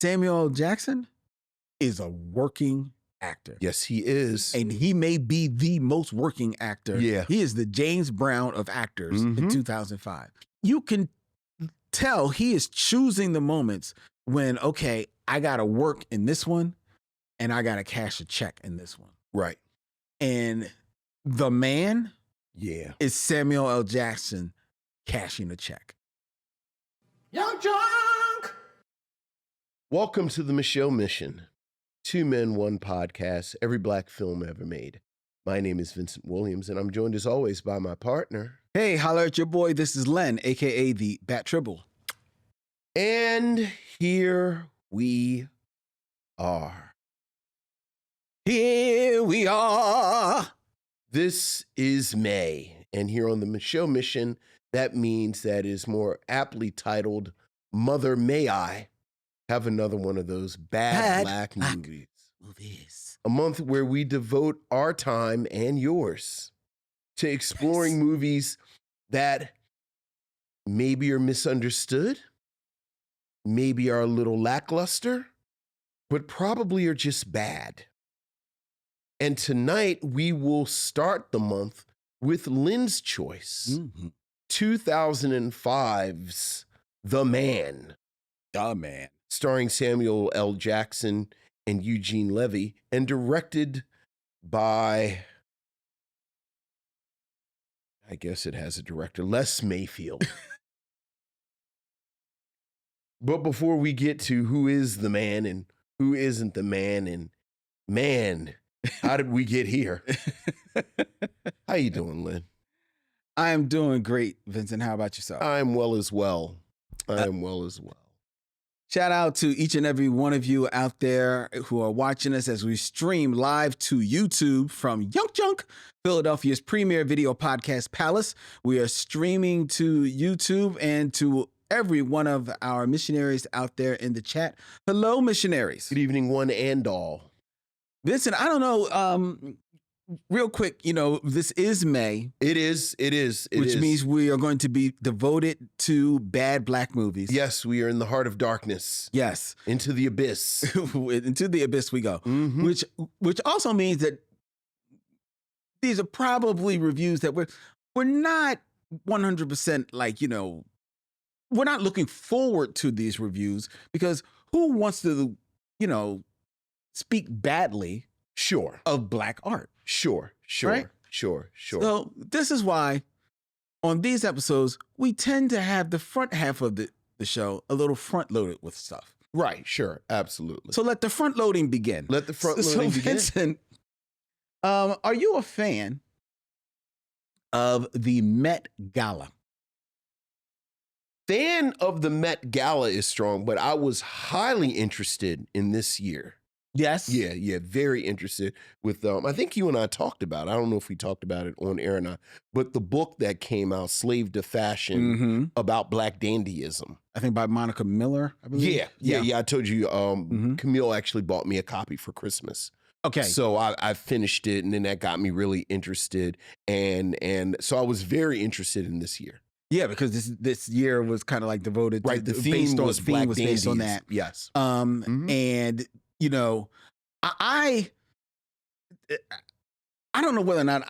Samuel L. Jackson is a working actor. Yes, he is. And he may be the most working actor. Yeah. He is the James Brown of actors in 2005. You can tell he is choosing the moments when, okay, I got to work in this one and I got to cash a check in this one. Right. And the man is Samuel L. Jackson cashing a check. Young Drunk! Welcome to the Micheaux Mission. 2 Men, 1 podcast, every black film ever made. My name is Vincent Williams, and I'm joined as always by my partner. Hey, holla at your boy. This is Len, a.k.a. the Bat Tribble. And here we are. Here we are. This is May, and here on the Micheaux Mission, that means that is more aptly titled, Mother May I Have Another One of Those Bad Black Movies. A month where we devote our time and yours to exploring movies that maybe are misunderstood, maybe are a little lackluster, but probably are just bad. And tonight we will start the month with Len's choice, 2005's The Man. The Man. Starring Samuel L. Jackson and Eugene Levy, and directed by, I guess it has a director, Les Mayfield. But before we get to who is the man and who isn't the man, and man, how did we get here? How you doing, Len? I am doing great, Vincent. How about yourself? I'm well as well. Shout out to each and every one of you out there who are watching us as we stream live to YouTube from Young Junk, Philadelphia's premier video podcast palace. We are streaming to YouTube and to every one of our missionaries out there in the chat. Hello, missionaries. Good evening, one and all. Vincent, I don't know, real quick, this is May. It is. Which means we are going to be devoted to bad black movies. Yes, we are in the heart of darkness. Yes. Into the abyss. Into the abyss we go. Which also means that these are probably reviews that we're not 100% like, we're not looking forward to these reviews, because who wants to, speak badly of black art? Sure. Right? Sure. So this is why on these episodes, we tend to have the front half of the show a little front loaded with stuff. Right, sure, absolutely. So let the front loading begin. Let the front loading begin. Vincent, are you a fan of the Met Gala? Fan of the Met Gala is strong, but I was highly interested in this year. Yes. Yeah, very interested with, I think you and I talked about it. I don't know if we talked about it on air or not, but the book that came out, Slave to Fashion, about black dandyism. I think by Monica Miller, I believe. Yeah. I told you, Camille actually bought me a copy for Christmas. Okay. So I finished it, and then that got me really interested. And so I was very interested in this year. Yeah, because this year was kind of like devoted to the theme was black dandies. Based on that. Yes. And I don't know whether or not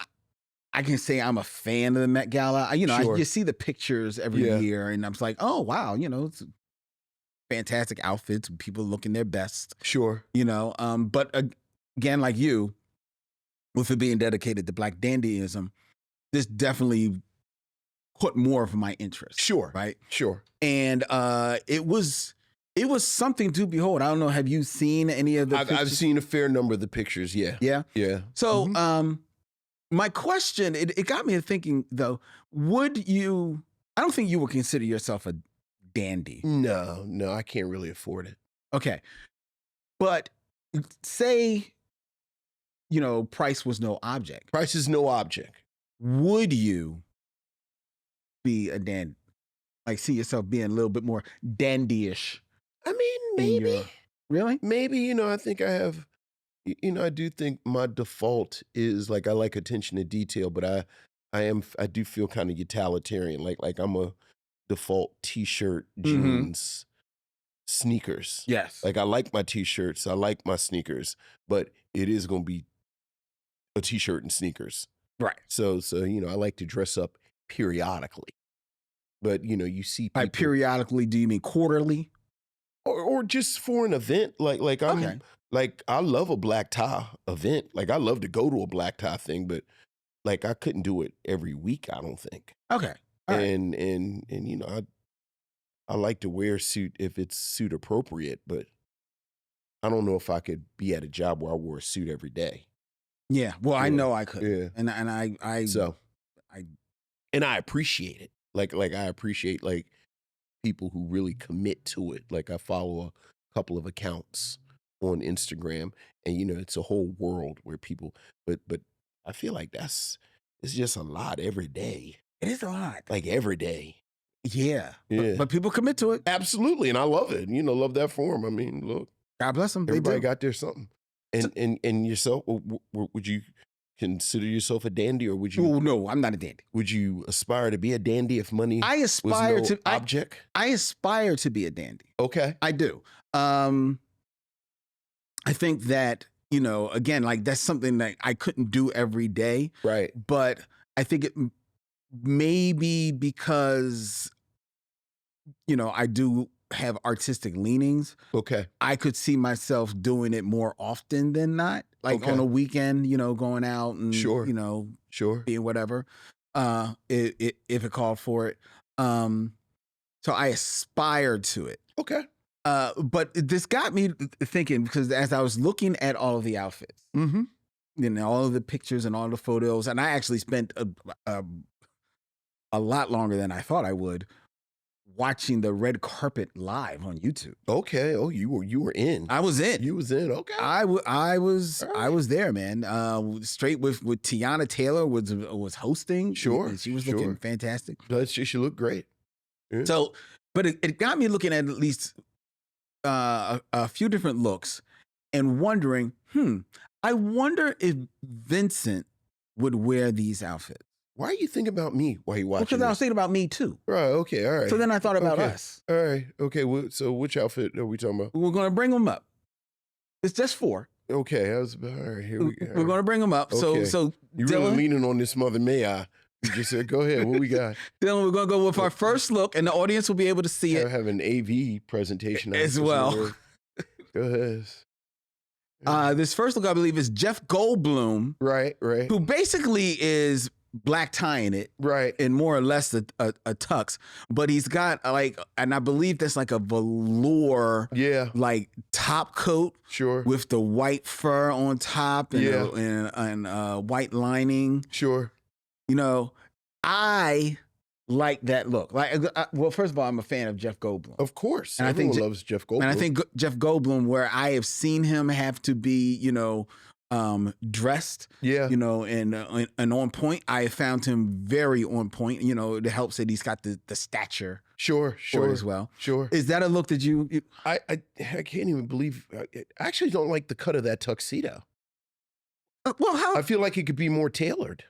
I can say I'm a fan of the Met Gala. You see the pictures every year, and I'm like, oh wow, it's fantastic outfits, people looking their best. Sure. But again, like you, with it being dedicated to black dandyism, this definitely caught more of my interest. Sure. Right. Sure. And it was something to behold. I don't know. Have you seen any of the pictures? I've seen a fair number of the pictures. Yeah. Yeah. So, my question, it got me thinking though, I don't think you would consider yourself a dandy. No, I can't really afford it. Okay. But say, price was no object. Price is no object. Would you be a dandy? Like see yourself being a little bit more dandyish? I mean, maybe. Really? Maybe, I think I have, I do think my default is like I like attention to detail, but I do feel kind of utilitarian. Like I'm a default t-shirt, jeans, sneakers. Yes. Like I like my t-shirts, I like my sneakers, but it is going to be a t-shirt and sneakers. Right. So I like to dress up periodically. But you see people, By periodically, do you mean quarterly? or just for an event. Like I'm Okay. like I love a black tie event. Like I love to go to a black tie thing, but like I couldn't do it every week, I don't think. Okay. All right. And I like to wear a suit if it's suit appropriate, but I don't know if I could be at a job where I wore a suit every day. Yeah. Well, I Yeah. know I could. Yeah. And I And I appreciate it. Like I appreciate like people who really commit to it. Like I follow a couple of accounts on Instagram, and it's a whole world where people. But I feel like it's just a lot every day. it is a lot. Like every day. Yeah. Yeah. But people commit to it. Absolutely, and I love it. Love that form. I mean, look, God bless them. They everybody do. got their something. And yourself, would you consider yourself a dandy, or would you? Oh no, I'm not a dandy. Would you aspire to be a dandy if money I aspire was no to object? I aspire to be a dandy. Okay. I do. I think that, again, like that's something that I couldn't do every day, Right. but I think it maybe because, I do have artistic leanings. Okay. I could see myself doing it more often than not, like Okay. on a weekend, going out and, Sure. Sure. being whatever, if it called for it. So I aspired to it. Okay. But this got me thinking, because as I was looking at all of the outfits, Mm-hmm. all of the pictures and all the photos, and I actually spent a lot longer than I thought I would watching the red carpet live on YouTube. Okay. Oh, you were in. I was in. You was in. Okay. I was All right. I was there, man. Straight with Tiana Taylor was hosting. Sure, And she was sure. looking fantastic. She looked great. Yeah. So, but it got me looking at least a few different looks and wondering, I wonder if Vincent would wear these outfits. Why are you thinking about me while you watching? Because I was thinking about me too. Right. Okay. All right. So then I thought about Okay. us. All right. Okay. So which outfit are we talking about? We're going to bring them up. It's just 4. Okay. I was all right. Here we go. We're going to bring them up. Okay. So You really Dylan, leaning on this mother, may I? You just said, go ahead. What we got? Dylan, we're going to go with our first look, and the audience will be able to see I it. have an AV presentation As well. Go ahead. This first look, I believe, is Jeff Goldblum, Right. who basically is black tying it Right. in more or less a tux, but he's got and I believe that's like a velour, Yeah. like top coat Sure. with the white fur on top and Yeah. and white lining. Sure. I like that look. Well, first of all, I'm a fan of Jeff Goldblum. Of course. And I think Everyone loves Jeff Goldblum. And I think Jeff Goldblum, where I have seen him have to be, dressed, Yeah. and on point. I have found him very on point. It helps that he's got the stature Sure. for it as well. Sure. Is that a look that you I can't even believe. I actually don't like the cut of that tuxedo. well, how? I feel like it could be more tailored.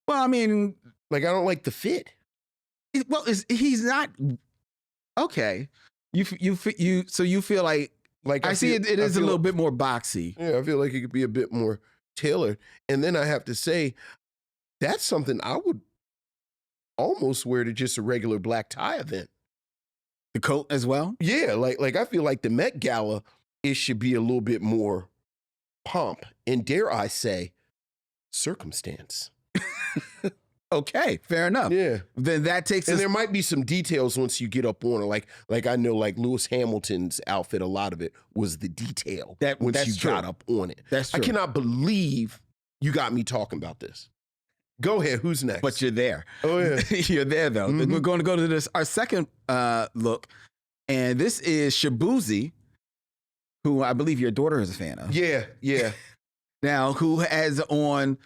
Well, I mean, Like I don't like the fit. he's not okay. So you feel like Like I see feel- it I is a feel little like- bit more boxy. Yeah, I feel like it could be a bit more tailored. And then I have to say, that's something I would almost wear to just a regular black tie event. The coat as well. Yeah, like I feel like the Met Gala, it should be a little bit more pomp and, dare I say, circumstance. Okay, fair enough. Yeah. Then that takes And us. there might be some details once you get up on it. Like I know, like Lewis Hamilton's outfit, a lot of it was the detail once that's you true. got up on it. That's true. I cannot believe you got me talking about this. Go ahead. Who's next? But you're there. Oh, yeah. You're there though. Mhm. We're going to go to this our second look, and this is Shabuzi, who I believe your daughter is a fan of. Yeah. Now, who has on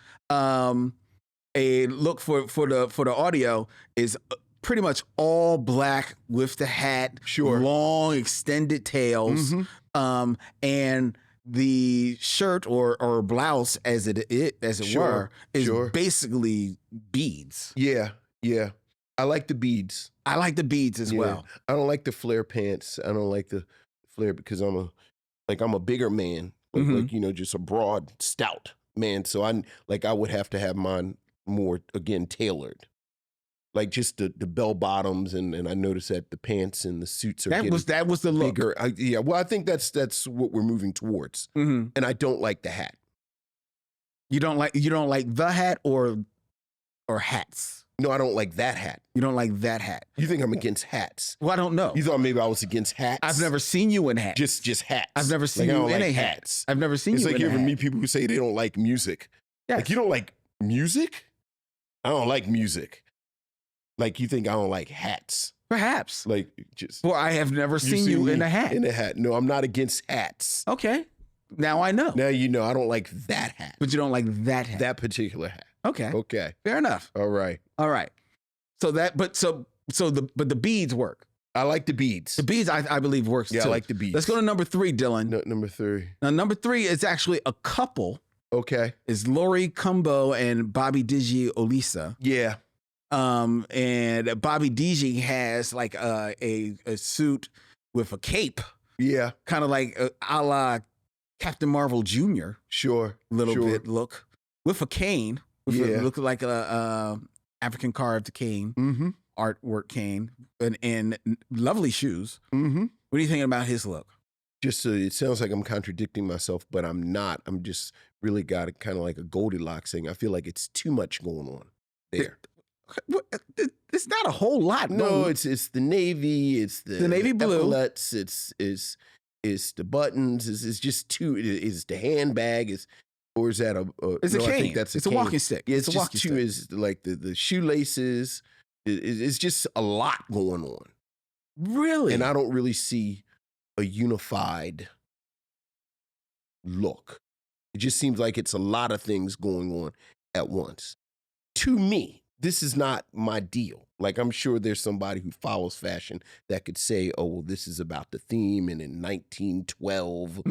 a look for the audio is pretty much all black with the hat, Sure. long extended tails, Mhm. and the shirt or blouse as it Sure, were is sure. basically beads. Yeah. I like the beads. I like the beads as Yeah. well. I don't like the flare pants. I don't like the flare because I'm a bigger man, just a broad, stout man. So I would have to have mine more, again, tailored. Like just the bell bottoms, and I noticed that the pants and the suits are that was the look. bigger. I think that's what we're moving towards. Mm-hmm. And I don't like the hat. You don't like the hat or hats? No, I don't like that hat. You don't like that hat? You think I'm against hats? Well, I don't know. You thought maybe I was against hats? I've never seen you in hats. Just hats. I've never seen you in a hat. I've never seen you in a hat. It's like you ever meet people who say they don't like music. Yes. Like, you don't like music? I don't like music. Like, you think I don't like hats? Perhaps. Like, just. Well, I have never seen you in a hat. In a hat. No, I'm not against hats. Okay. Now I know. Now you know I don't like that hat. But you don't like that hat. That particular hat. Okay. Okay. Fair enough. All right. So the beads work. I like the beads. The beads, I believe, works too. I like the beads. Let's go to number 3, Dylan. No, number 3. Now, number 3 is actually a couple. Okay. It's Lori Cumbo and Bobby Digi Olisa. Yeah. And Bobby Digi has like a suit with a cape. Yeah. Kind of like a la Captain Marvel Jr. Sure. Bit look. With a cane. Look like a African carved cane. Mm-hmm. Artwork cane. And lovely shoes. Mm-hmm. What are you thinking about his look? Just so it sounds like I'm contradicting myself, but I'm not. I'm just really got it kind of like a Goldilocks thing. I feel like it's too much going on there. It's not a whole lot. No, it's the navy. It's the navy blue. Epaulets. It's the buttons. It's just too. It's the handbag. Or is that It's a cane. I think that's it's a a cane. walking stick. Yeah, it's a just walking too. stick. Is like the shoelaces. It's just a lot going on. Really? And I don't really see a unified look. It just seems like it's a lot of things going on at once. To me, this is not my deal. Like, I'm sure there's somebody who follows fashion that could say, oh, well, this is about the theme. And in 1912,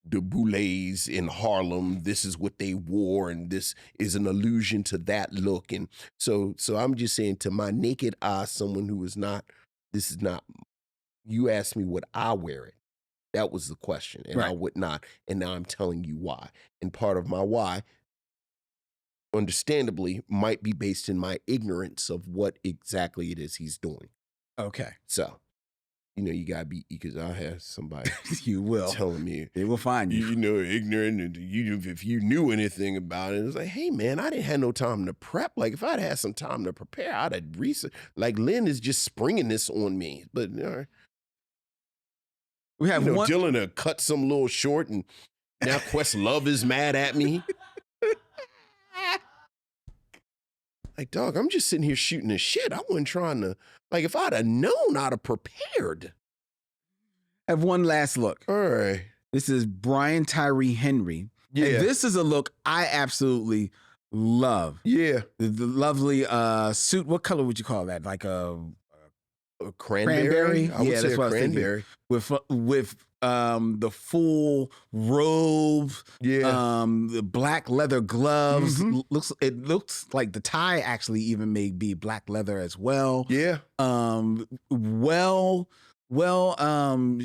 the boulets in Harlem, this is what they wore. And this is an allusion to that look. And so I'm just saying, to my naked eye, someone who is not, this is not, you asked me would I wear it? That was the question. And right. I would not. And now I'm telling you why. And part of my why, understandably, might be based in my ignorance of what exactly it is he's doing. Okay. So, you gotta be, because I'll have somebody you will telling me they will find you. Ignorant, and if you knew anything about it, it's like, hey man, I didn't have no time to prep. Like, if I'd had some time to prepare, I'd have researched. Like, Len is just springing this on me. But all right. We have one. Dylan cut some little short, and now Questlove is mad at me. Like, dog, I'm just sitting here shooting the shit. I wasn't trying to, like, if I'd have known, I'd have prepared. I have one last look. All right. This is Brian Tyree Henry. Yeah. And this is a look I absolutely love. Yeah. The lovely suit. What color would you call that? Like a cranberry? I would say that's what cranberry. I was thinking. With the full robe, the black leather gloves. Mm-hmm. It looks like the tie actually even may be black leather as well. Yeah. Well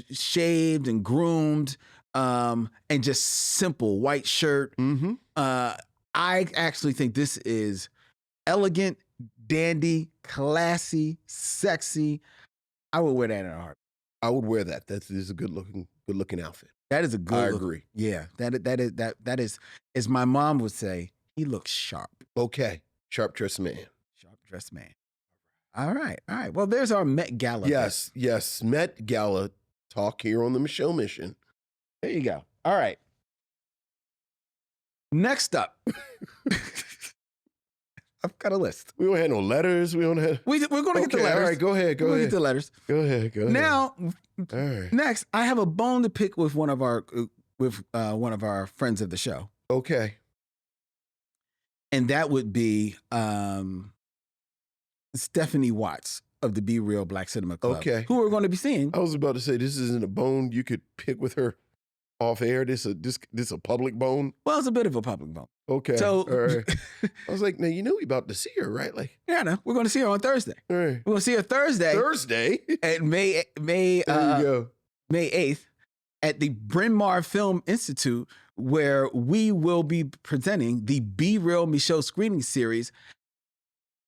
shaved and groomed, and just simple white shirt. Mm-hmm. I actually think this is elegant, dandy, classy, sexy. I would wear that in a heart. I would wear that. That is a good looking outfit. That is a good. I agree. Yeah, that is, as my mom would say, he looks sharp. Okay, sharp dressed man. Sharp dressed man. All right. Well, there's our Met Gala. Yes. Met Gala talk here on the Micheaux Mission. There you go. All right. Next up. I've got a list. We don't have no letters. We're going to get the letters. All right, go ahead. We're going to get the letters. Go ahead. Now, all right. Next, I have a bone to pick with one of our friends of the show. Okay. And that would be Stephanie Watts of the Be Real Black Cinema Club. Okay. Who we're going to be seeing. I was about to say, this isn't a bone you could pick with her off air. This a public bone. Well, it's a bit of a public bone. Okay. So, all right. I was like, now you know we about to see her, right? Like, yeah, no, we're going to see her on Thursday. All right. We're going to see her Thursday. Thursday. At May. There you go. May 8th, at the Bryn Mawr Film Institute, where we will be presenting the Be Real Micheaux screening series,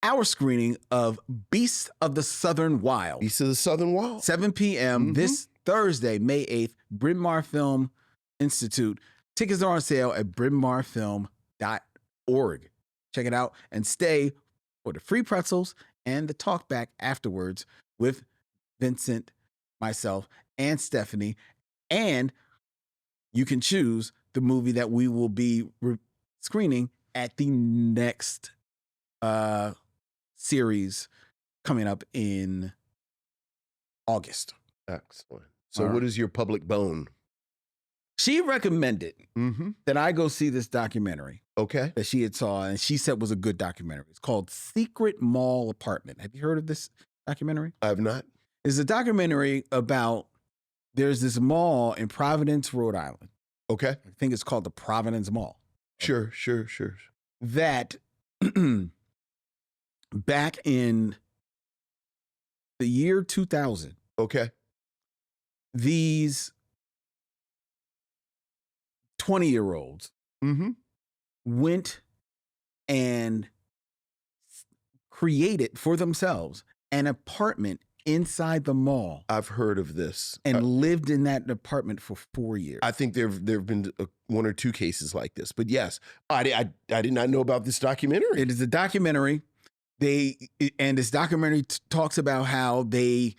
our screening of Beasts of the Southern Wild. Beasts of the Southern Wild. 7 p.m. this Thursday, May 8th, Bryn Mawr Film Institute. Tickets are on sale at brynmarfilm.org. Check it out and stay for the free pretzels and the talk back afterwards with Vincent, myself, and Stephanie. And you can choose the movie that we will be screening at the next series coming up in August. Excellent. So what is your public bone? She recommended that I go see this documentary. Okay. That she had saw and she said was a good documentary. It's called Secret Mall Apartment. Have you heard of this documentary? I have not. It's a documentary about there's this mall in Providence, Rhode Island. Okay. I think it's called the Providence Mall. Sure. That back in the year 2000. Okay. These 20-year-olds went and created for themselves an apartment inside the mall. I've heard of this. And lived in that apartment for 4 years. I think there have been one or two cases like this. But yes, I did not know about this documentary. It is a documentary. This documentary talks about how they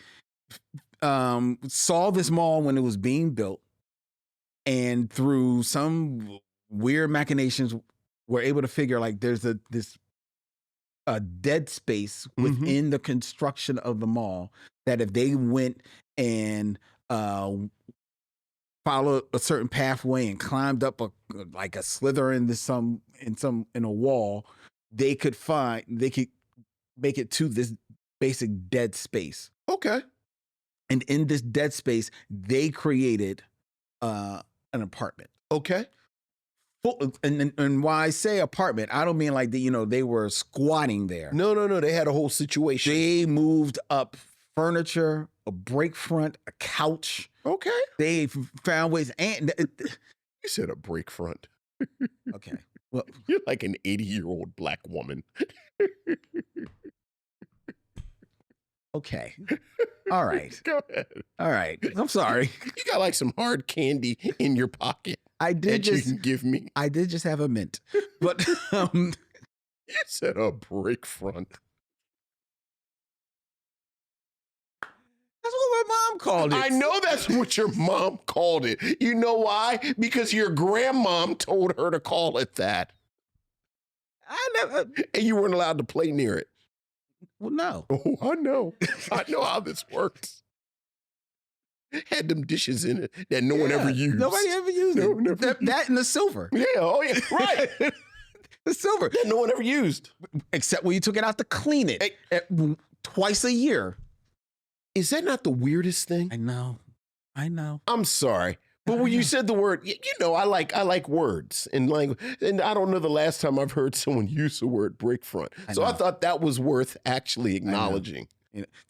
saw this mall when it was being built, and through some weird machinations were able to figure like there's this dead space within the construction of the mall that if they went and followed a certain pathway and climbed up a slither in a wall, they could make it to this basic dead space. Okay. And in this dead space, they created an apartment. Okay. And why I say apartment, I don't mean like they were squatting there. No. They had a whole situation. They moved up furniture, a break front, a couch. Okay. They found ways. And you said a break front. Okay. Well, you're like an 80-year-old black woman. Okay. All right. Go ahead. All right. I'm sorry. You got like some hard candy in your pocket. I did you can give me. I did just have a mint, but you said a break front. That's what my mom called it. I know that's what your mom called it. You know why? Because your grandmom told her to call it that. And you weren't allowed to play near it. Well, no. Oh, I know. I know how this works. Had them dishes in it that no one ever used. Nobody ever used it. Never. That and the silver. Yeah, oh yeah, right. The silver. That no one ever used. Except when you took it out to clean it twice a year. Is that not the weirdest thing? I know. I'm sorry. But when you said the word, I like words and language. And I don't know the last time I've heard someone use the word break front. So I thought that was worth actually acknowledging.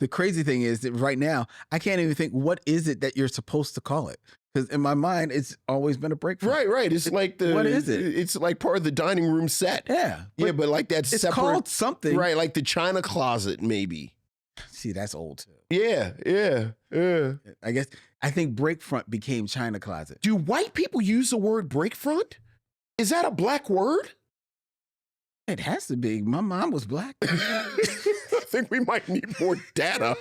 The crazy thing is that right now, I can't even think, what is it that you're supposed to call it? Because in my mind, it's always been a break front. Right. It's like what is it? It's like part of the dining room set. Yeah. But like that's it's separate. Called something. Right, like the china closet, maybe. See, that's old too. Yeah. I think break front became china closet. Do white people use the word break front? Is that a black word? It has to be. My mom was black. I think we might need more data.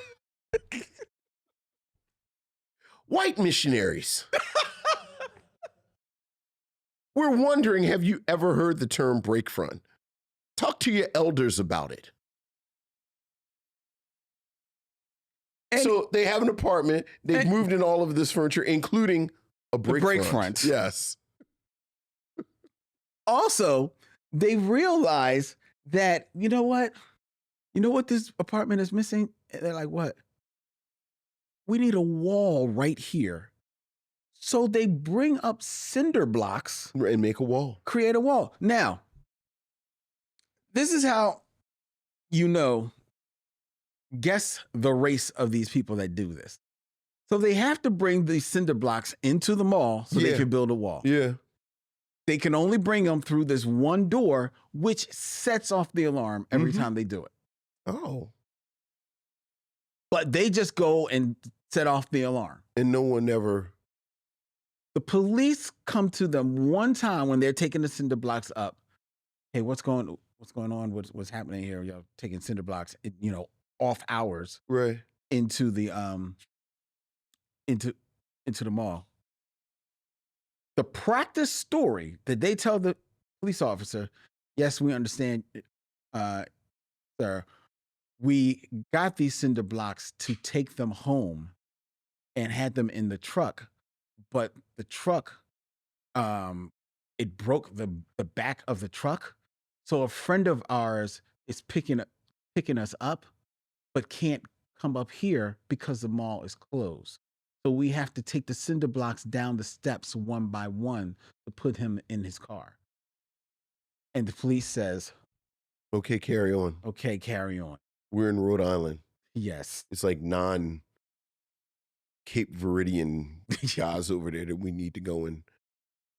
White missionaries. We're wondering, have you ever heard the term break front? Talk to your elders about it. And so they have an apartment. They've moved in all of this furniture, including a break front. Yes. Also, they realize that, you know what this apartment is missing? And they're like, what? We need a wall right here. So they bring up cinder blocks. And make a wall. Create a wall. Now, this is how guess the race of these people that do this. So they have to bring these cinder blocks into the mall so they Yeah. can build a wall. Yeah. They can only bring them through this one door, which sets off the alarm every time they do it. Oh. But they just go and set off the alarm. And no one ever. The police come to them one time when they're taking the cinder blocks up. Hey, what's going on? What's happening here? Y'all taking cinder blocks, off hours Right. into the into the mall. The practice story that they tell the police officer, yes, we understand, sir. We got these cinder blocks to take them home and had them in the truck, but the truck, it broke the back of the truck. So a friend of ours is picking us up, but can't come up here because the mall is closed. So we have to take the cinder blocks down the steps one by one to put him in his car. And the police says, Okay, carry on. okay, carry on. We're in Rhode Island. Yes. It's like non-Cape Verdean guys over there that we need to go in.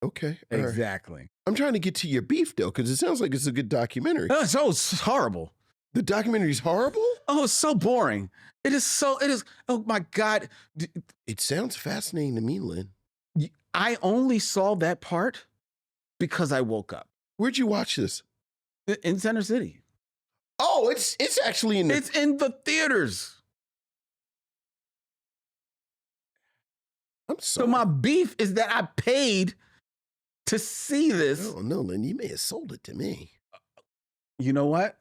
Okay. all right. Exactly. I'm trying to get to your beef, though, because it sounds like it's a good documentary. So it's horrible. The documentary's horrible? Oh, it's so boring. It is. Oh my God. It sounds fascinating to me, Len. I only saw that part because I woke up Where'd you watch this? in Center City. Oh, it's actually in the... It's in the theaters. I'm So sorry. my beef is that I paid to see this. Oh, no, Len, you may have sold it to me. You know what?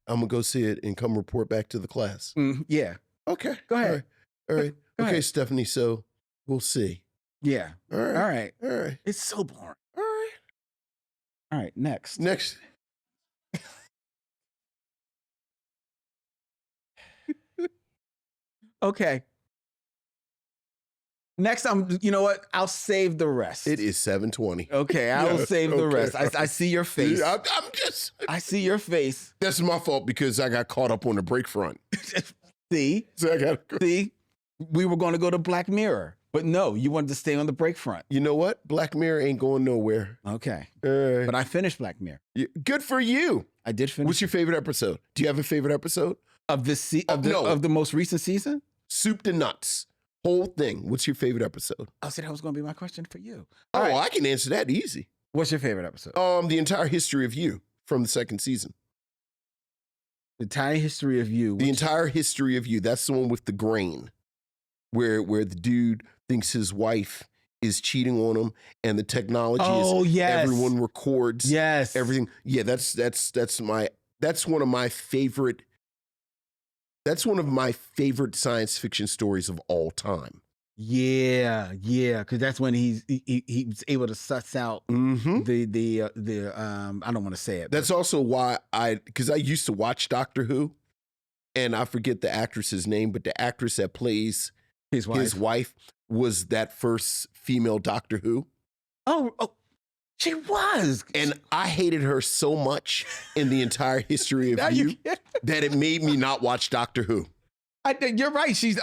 I'm going to go see it and come report back to the class. Yeah. Okay. Go ahead. All right. Go Okay, ahead. Stephanie, so we'll see. Yeah. All right. All right. All right. It's so boring. All right. All right. Next. Next. Okay. Next, you know what? I'll save the rest. It is 7:20. Okay, I will Yeah, save the okay. rest. I see your face. I'm just... I see your face. That's my fault because I got caught up on the break front. See? So I got to go. See? We were going to go to Black Mirror, but no, you wanted to stay on the break front. You know what? Black Mirror ain't going nowhere. Okay. All right. But I finished Black Mirror. Good for you. I did finish. What's your favorite episode? Do you have a favorite episode? of this No. of the most recent season? Soup to nuts. Whole thing. What's your favorite episode? I said that was going to be my question for you. Oh, All right. I can answer that easy. What's your favorite episode? The entire history of you from the second season. The entire history of you. The entire history of you. That's the one with the grain, where the dude thinks his wife is cheating on him, and the technology Oh, is yes. everyone records Yes. everything. Yeah, that's one of my favorite. That's one of my favorite science fiction stories of all time. Yeah, because that's when he was able to suss out Mm-hmm. the I don't want to say it. That's also why because I used to watch Doctor Who, and I forget the actress's name, but the actress that plays his wife. his wife was that first female Doctor Who. Oh, she was. And I hated her so much in the entire history Now of you can't- that it made me not watch Doctor Who. I think you're right. She's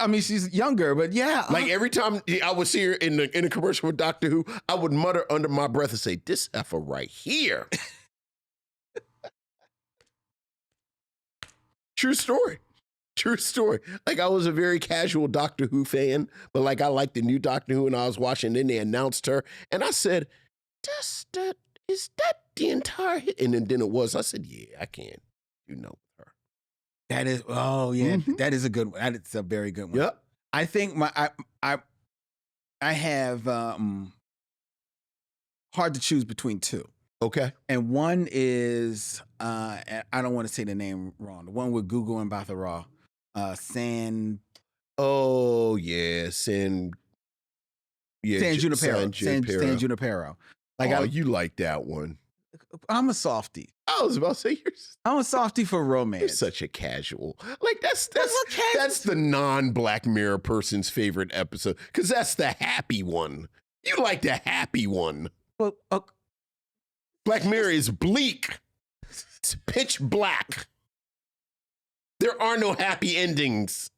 younger, but yeah. Like every time I would see her in a commercial with Doctor Who, I would mutter under my breath and say, "This effer right here." True story. True story. Like I was a very casual Doctor Who fan, but like I liked the new Doctor Who and I was watching, then they announced her and I said, is that the entire hit? And then it was, I said, yeah, I can't do no with her. that is. Oh yeah, Mhm. that is a good one. That is a very good one. Yep. I think I have hard to choose between two. Okay. And one is I don't want to say the name wrong. The one with Google and Bathara, San Oh yeah, San Junipero. San San Junipero. Like oh, you like that one. I'm a softie. I was about to say I'm a softie for you're romance. such a casual. Like that's a casual- that's the non-Black Mirror person's favorite episode because that's the happy one. You like the happy one. Well, Black Mirror is bleak. It's pitch black. There are no happy endings.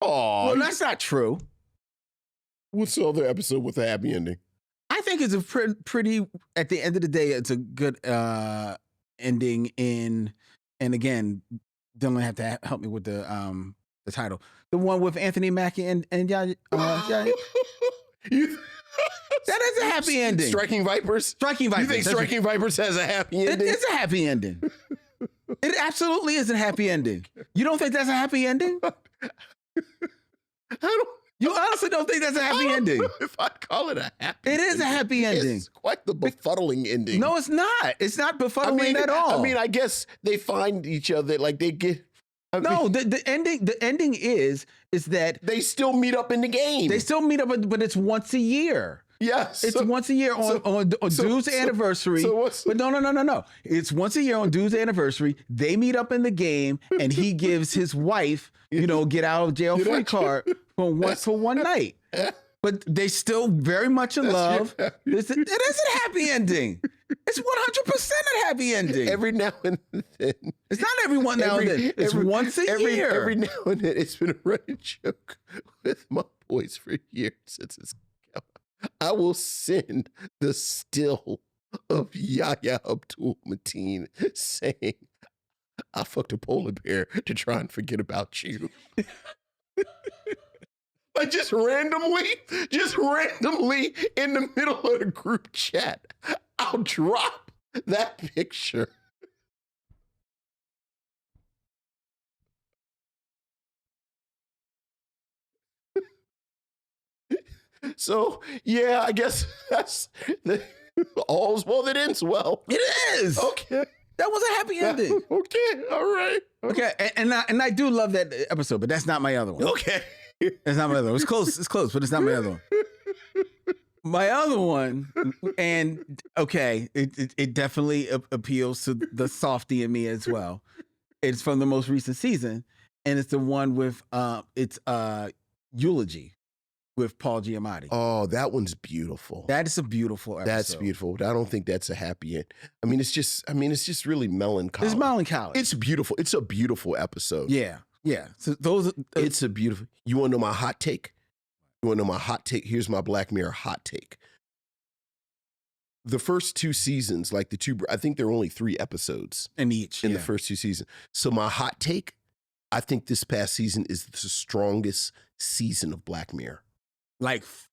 Oh, Well, that's not true. what's the other episode with a happy ending? I think it's a pretty. At the end of the day, it's a good ending. And again, Dylan had to help me with the title. The one with Anthony Mackie and Yaya. That is a happy ending. Striking Vipers? Striking Vipers. You think Striking Vipers has a happy ending? It's a happy ending. It absolutely is a happy ending. You don't think that's a happy ending? You honestly don't think that's a happy ending? If I'd call it a happy It is a happy ending. It's quite the befuddling ending. No, it's not. It's not befuddling at all. I mean, I guess they find each other, like they get. The ending is that they still meet up in the game. They still meet up, but it's once a year. Yes, it's once a year on Dude's anniversary. But no. It's once a year on Dude's anniversary. They meet up in the game, and he gives his wife, get out of jail free card for one night. But they still very much in love. It is a happy ending. It's 100% a happy ending. Every now and then. It's not every now and then. It's once a year. Every now and then. It's been a running joke with my boys for years since it's. I will send the still of Yahya Abdul-Mateen saying, I fucked a polar bear to try and forget about you. Like just randomly in the middle of the group chat, I'll drop that picture. So, yeah, I guess that's all's well that ends well. It is. Okay. That was a happy ending. Okay. All right. Okay. And I do love that episode, but that's not my other one. Okay. That's not my other one. It's close, but it's not my other one. My other one, and okay, it definitely appeals to the softy in me as well. It's from the most recent season, and it's the one with it's Eulogy with Paul Giamatti. Oh, that one's beautiful. That is a beautiful episode. That's beautiful. I don't think that's a happy end. I mean, it's just really melancholy. It's melancholy. It's beautiful. It's a beautiful episode. Yeah. So it's a beautiful. You want to know my hot take? You want to know my hot take? Here's my Black Mirror hot take. The first two seasons, I think there are only 3 episodes in the first 2 seasons. So my hot take, I think this past season is the strongest season of Black Mirror.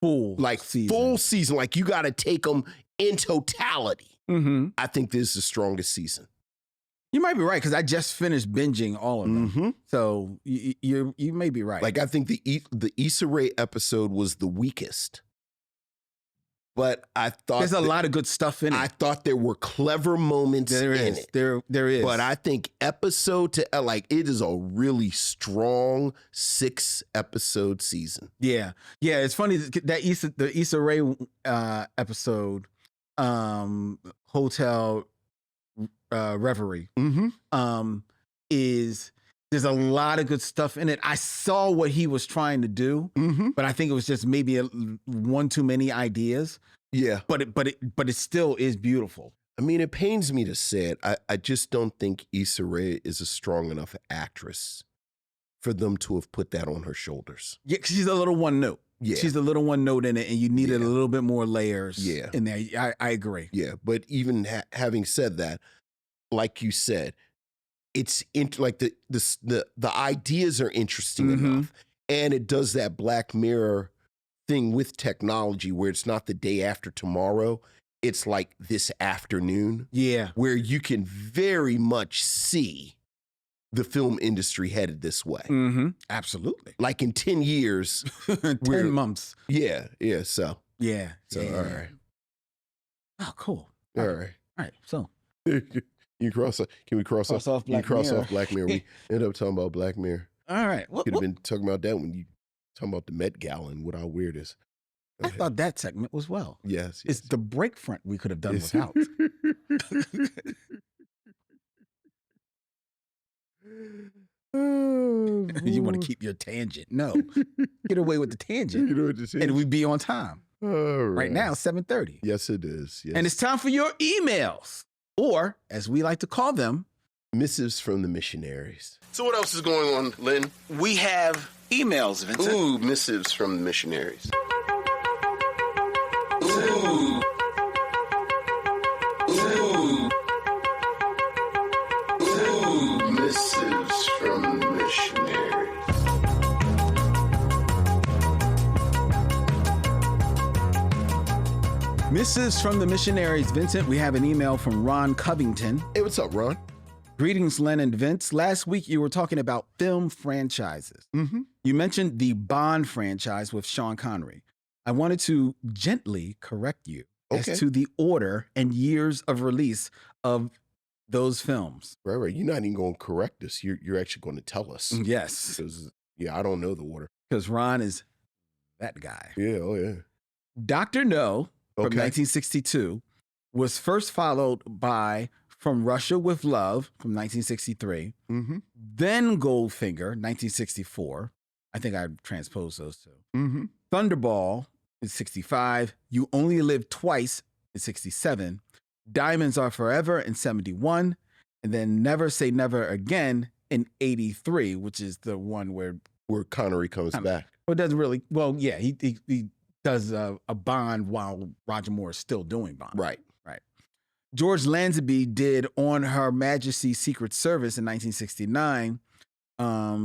Full season. Like you got to take them in totality. Mm-hmm. I think this is the strongest season. You might be right because I just finished binging all of them. Mm-hmm. So you may be right. Like I think the Issa Rae episode was the weakest, but I thought there's a lot of good stuff in it. I thought there were clever moments in it. There is. But I think it is a really strong 6-episode season. Yeah. It's funny that the Issa Rae episode, Hotel Reverie, there's a lot of good stuff in it. I saw what he was trying to do, but I think it was just maybe one too many ideas. Yeah, but it still is beautiful. I mean, it pains me to say it. I just don't think Issa Rae is a strong enough actress for them to have put that on her shoulders. Yeah, 'cause she's a little one note. Yeah, she's a little one note in it, and you needed a little bit more layers. In there. I agree. Yeah, but even having said that, like you said, it's the ideas are interesting enough, and it does that Black Mirror thing with technology where it's not the day after tomorrow, it's like this afternoon. Yeah, where you can very much see the film industry headed this way. Absolutely, like in 10 years, 10 months. Yeah. So all right. Oh, cool. All right. So. Can we cross off Black Mirror? We end up talking about Black Mirror. All right. Could have been talking about that when you talking about the Met Gala and what our weird is. I thought that segment was well. Yes. It's the break front we could have done without. You want to keep your tangent. No. Get away with the tangent. And we'd be on time. Right now, 7:30. Yes, it is. Yes. And it's time for your emails. Or, as we like to call them, missives from the missionaries. So what else is going on, Len? We have emails, Vincent. Ooh, missives from the missionaries. Ooh. Ooh. Ooh, missives from the missionaries. Missives from the Missionaries. Vincent, we have an email from Ron Covington. Hey, what's up, Ron? Greetings, Len and Vince. Last week you were talking about film franchises. Mm-hmm. You mentioned the Bond franchise with Sean Connery. I wanted to gently correct you as to the order and years of release of those films. Right. You're not even going to correct us. You're actually going to tell us. Yes. Because, I don't know the order. Because Ron is that guy. Yeah, oh yeah. Dr. No from 1962 was first followed by From Russia with Love from 1963. Mm-hmm. Then Goldfinger, 1964. I think I transposed those two. Mm-hmm. Thunderball is 65. You Only Live Twice is 67. Diamonds Are Forever in 71. And then Never Say Never Again in 83, which is the one where Connery comes back. Well, it doesn't really. Well, yeah, he does a Bond while Roger Moore is still doing Bond. Right. George Lazenby did On Her Majesty's Secret Service in 1969,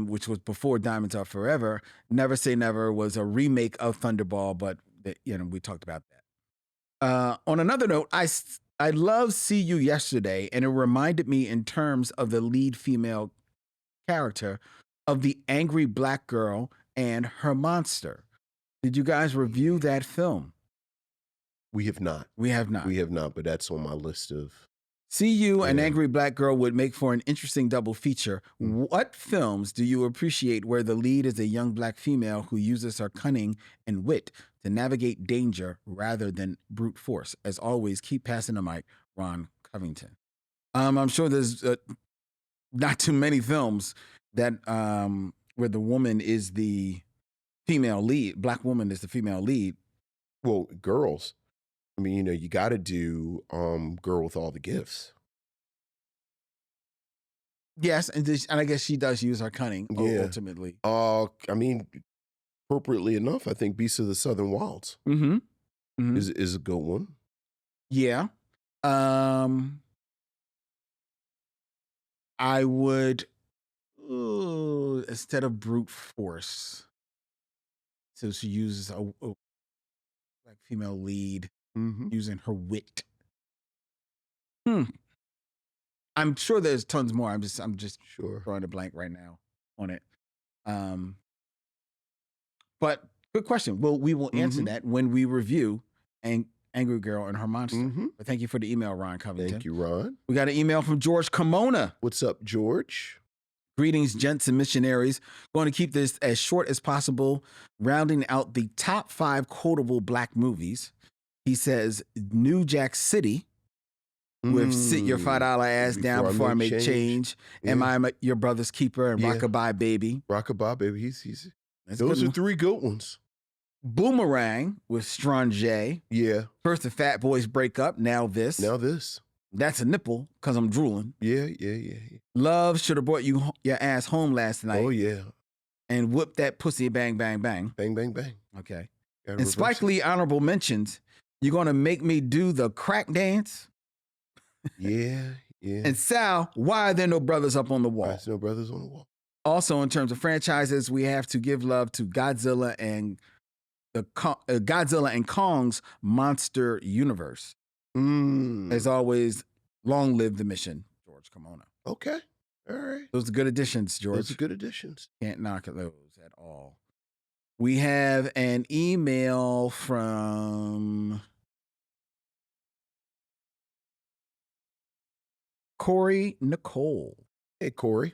which was before Diamonds Are Forever. Never Say Never was a remake of Thunderball, but we talked about that. On another note, I love See You Yesterday, and it reminded me in terms of the lead female character of the angry black girl and her monster. Did you guys review that film? We have not. We have not, but that's on my list of. See You and Angry Black Girl would make for an interesting double feature. What films do you appreciate where the lead is a young black female who uses her cunning and wit to navigate danger rather than brute force? As always, keep passing the mic, Ron Covington. I'm sure there's not too many films that where the woman is the female lead, black woman is the female lead. Well, girls. I mean, you got to do Girl with All the Gifts. Yes, and I guess she does use her cunning ultimately. I mean, appropriately enough, I think Beasts of the Southern Wilds is a good one. Yeah. I would, instead of brute force, so she uses a black female lead. Using her wit. I'm sure there's tons more. I'm just sure drawing a blank right now on it. But good question. Well, we will answer that when we review Angry Girl and Her Monster. But thank you for the email, Ron Covington. Thank you, Ron. We got an email from George Kimona. What's up, George? Greetings, gents and missionaries. Going to keep this as short as possible, rounding out the top 5 quotable black movies. He says, New Jack City with Sit Your $5 ass down before I make change. Yeah. Am I Your Brother's Keeper and Rockabye Baby? Rockabye Baby. Those are 3 good ones. Boomerang with Strange. Yeah. First the Fat Boys break up. Now this. That's a nipple because I'm drooling. Yeah. Love Should Have Brought You Your Ass Home Last Night. Oh, yeah. And Whoop That Pussy Bang Bang Bang. Bang Bang Bang. Okay. And Spike Lee honorable mentions. You're going to make me do the crack dance? Yeah. And Sal, why are there no brothers up on the wall? There's no brothers on the wall. Also, in terms of franchises, we have to give love to Godzilla and Kong's Monster Universe. As always, long live the mission, George Kimona. Okay. All right. Those are good additions, George. Those are good additions. Can't knock at those at all. We have an email from Corey Nicole. Hey, Corey.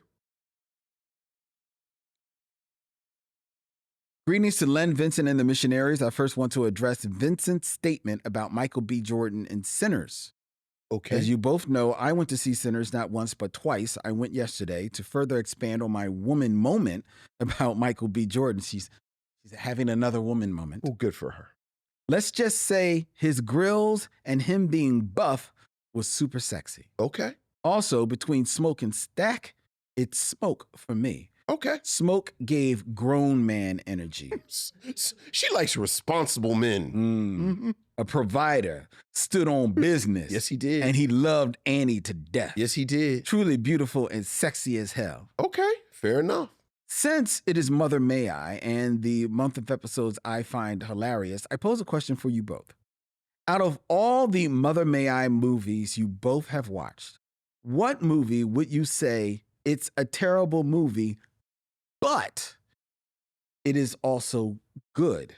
Greetings to Len, Vincent, and the missionaries. I first want to address Vincent's statement about Michael B. Jordan in Sinners. Okay. As you both know, I went to see Sinners not once but twice. I went yesterday to further expand on my woman moment about Michael B. Jordan. She's having another woman moment. Oh, good for her. Let's just say his grills and him being buff was super sexy. Okay. Also, between Smoke and Stack, it's Smoke for me. Okay. Smoke gave grown man energy. She likes responsible men. Mm. A provider, stood on business. Yes, he did. And he loved Annie to death. Yes, he did. Truly beautiful and sexy as hell. Okay, fair enough. Since it is Mother May I and the month of episodes I find hilarious, I pose a question for you both. Out of all the Mother May I movies you both have watched, what movie would you say it's a terrible movie, but it is also good?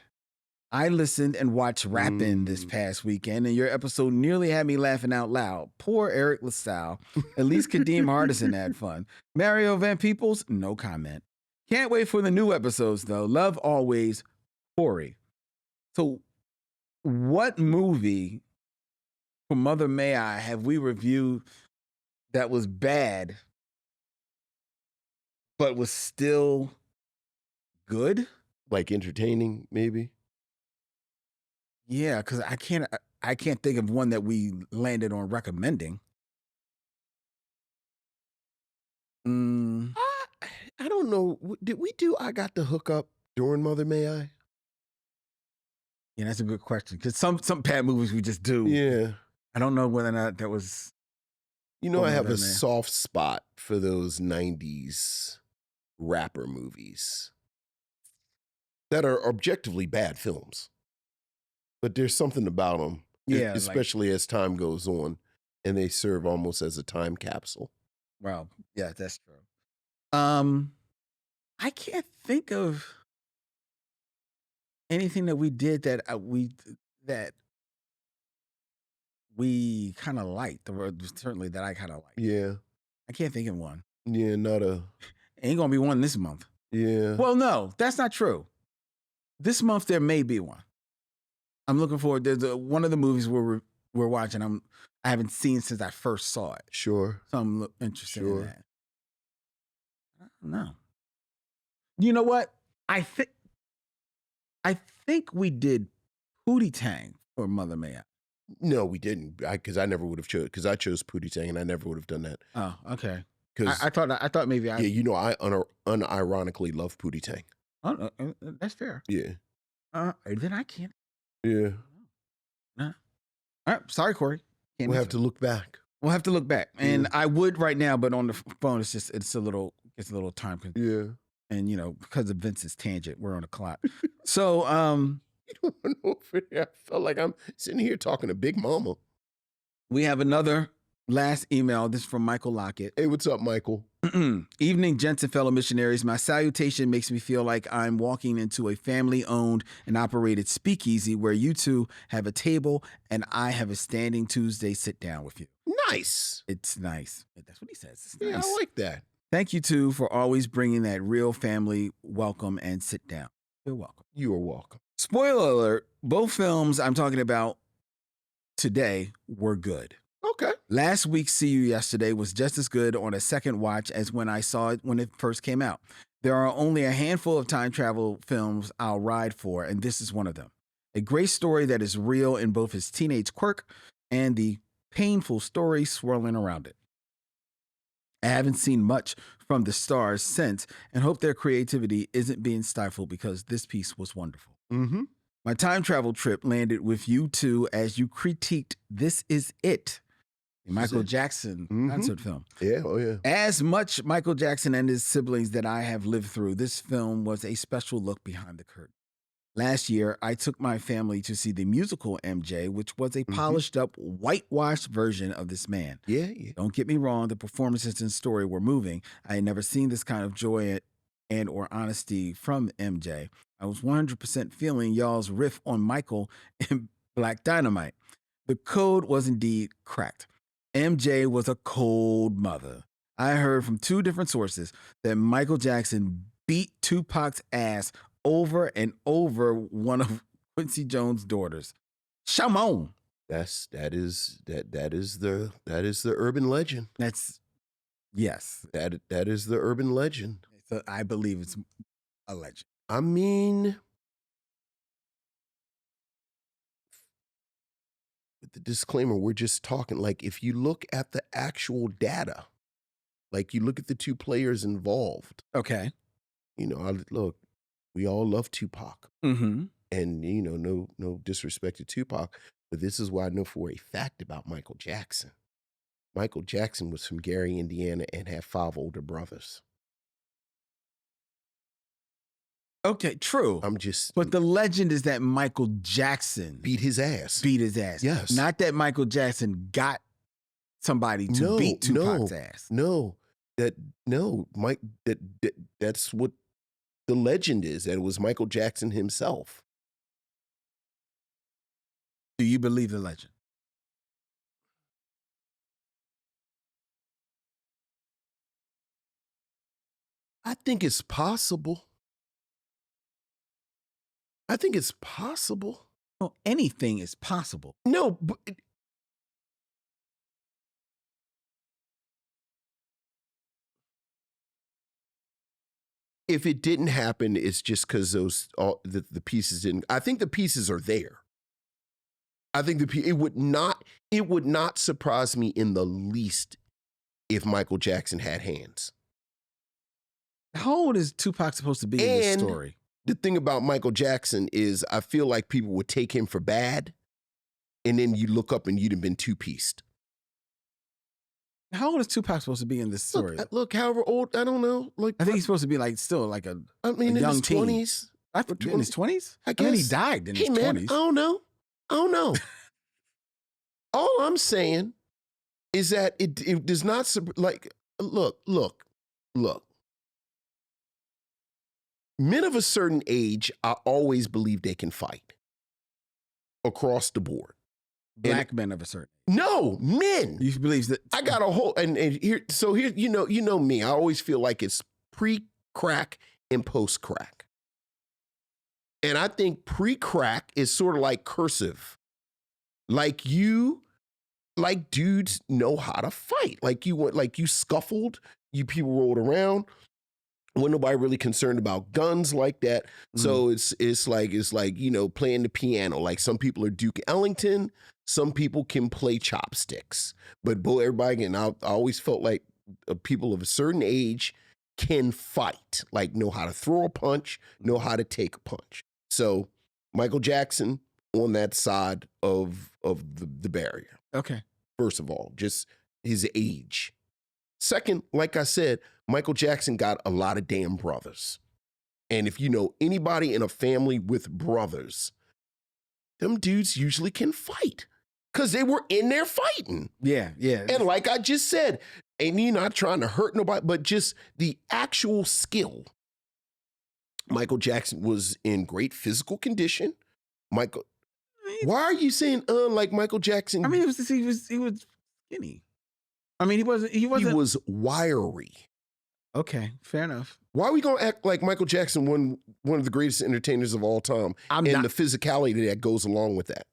I listened and watched Rappin' this past weekend, and your episode nearly had me laughing out loud. Poor Eric LaSalle. At least Kadeem Hardison had fun. Mario Van Peebles, no comment. Can't wait for the new episodes, though. Love always, Corey. So, what movie from Mother May I have we reviewed that was bad, but was still good? Like entertaining, maybe? Yeah, because I can't think of one that we landed on recommending. I don't know. Did we do I Got the Hookup during Mother May I? Yeah, that's a good question. Because some bad movies we just do. Yeah. I don't know whether or not that was. You know, I have Mother a May I. soft spot for those 90s rapper movies that are objectively bad films. But there's something about them, Yeah, especially as time goes on, and they serve almost as a time capsule. Well, yeah, that's true. I can't think of anything that we did that we kind of liked, or certainly that I kind of liked. Yeah. I can't think of one. Yeah, not a. Ain't gonna be one this month. Yeah. Well, no, that's not true. This month there may be one. I'm looking forward. There's one of the movies we're watching. I haven't seen since I first saw it. Sure. So I'm interested in that. I don't know. You know what? I think we did Pootie Tang for Mother May I. No, we didn't. Because I never would have chose. Because I chose Pootie Tang, and I never would have done that. Oh, okay. Because I thought maybe I. Yeah, you know, I unironically love Pootie Tang. Oh, that's fair. Yeah. Then I can't. Yeah. No. All right. Sorry, Corey. We'll have to look back. We'll have to look back, and I would right now, but on the phone, it's a little time consuming. Yeah. And because of Vince's tangent, we're on the clock. So You don't want to over there. I felt like I'm sitting here talking to Big Mama. we have another last email. This is from Michael Lockett. Hey, what's up, Michael? Evening, gents and fellow missionaries. My salutation makes me feel like I'm walking into a family-owned and operated speakeasy where you two have a table and I have a standing Tuesday sit down with you. Nice. It's nice. That's what he says. It's Yeah, nice. I like that. Thank you, two, for always bringing that real family welcome and sit down. You're welcome. You are welcome. Spoiler alert, both films I'm talking about today were good. Okay. Last week's See You Yesterday was just as good on a second watch as when I saw it when it first came out. There are only a handful of time travel films I'll ride for, and this is one of them. A great story that is real in both its teenage quirk and the painful story swirling around it. I haven't seen much from the stars since and hope their creativity isn't being stifled because this piece was wonderful. Mm-hmm. My time travel trip landed with you two as you critiqued This Is It, the Michael Jackson concert film. Yeah, oh yeah. As much Michael Jackson and his siblings that I have lived through, this film was a special look behind the curtain. Last year, I took my family to see the musical MJ, which was a polished up, whitewashed version of this man. Yeah, yeah. Don't get me wrong, the performances and story were moving. I had never seen this kind of joy and or honesty from MJ. I was 100% feeling y'all's riff on Michael in Black Dynamite. The code was indeed cracked. MJ was a cold mother. I heard from two different sources that Michael Jackson beat Tupac's ass over and over one of Quincy Jones' daughters. Shamon. That is the urban legend. Yes. That is the urban legend. So I believe it's a legend. I mean, with the disclaimer, we're just talking like if you look at the actual data, Like you look at the two players involved. Okay. Look, we all love Tupac. Mm-hmm. And, no disrespect to Tupac, but this is what I know for a fact about Michael Jackson. Michael Jackson was from Gary, Indiana, and had 5 older brothers. Okay, true. But the legend is that Michael Jackson beat his ass. Yes. Not that Michael Jackson got somebody to beat Tupac's ass. That's what the legend is, that it was Michael Jackson himself. Do you believe the legend? I think it's possible. Well, anything is possible. No, but if it didn't happen, it's just because the pieces didn't. I think the pieces are there. I think it would not surprise me in the least if Michael Jackson had hands. How old is Tupac supposed to be in this story? The thing about Michael Jackson is I feel like people would take him for bad, and then you look up and you'd have been two-pieced. How old is Tupac supposed to be in this story? Look, however old, I don't know. I think he's supposed to be still a young in his teen. 20s. In his 20s? I guess. I mean, he died in his 20s. I don't know. All I'm saying is that it does not, look. Men of a certain age, I always believe they can fight across the board. Black men of a certain age. No, men. You believe that? I got a whole, and here, you know me, I always feel like it's pre-crack and post-crack. And I think pre-crack is sort of like cursive. Like dudes know how to fight. You scuffled, you people rolled around. Wasn't nobody really concerned about guns like that. So it's like playing the piano. Like some people are Duke Ellington, some people can play chopsticks. But everybody, and I always felt like people of a certain age can fight, like know how to throw a punch, know how to take a punch. So Michael Jackson on that side of the barrier. Okay. First of all, just his age. Second, like I said, Michael Jackson got a lot of damn brothers. And if you know anybody in a family with brothers, them dudes usually can fight because they were in there fighting. Yeah. And like I just said, and you're not trying to hurt nobody, but just the actual skill. Michael Jackson was in great physical condition. Why are you saying like Michael Jackson? I mean, he was skinny. I mean, he wasn't. He was wiry. Okay, fair enough. Why are we gonna act like Michael Jackson one of the greatest entertainers of all time, the physicality that goes along with that?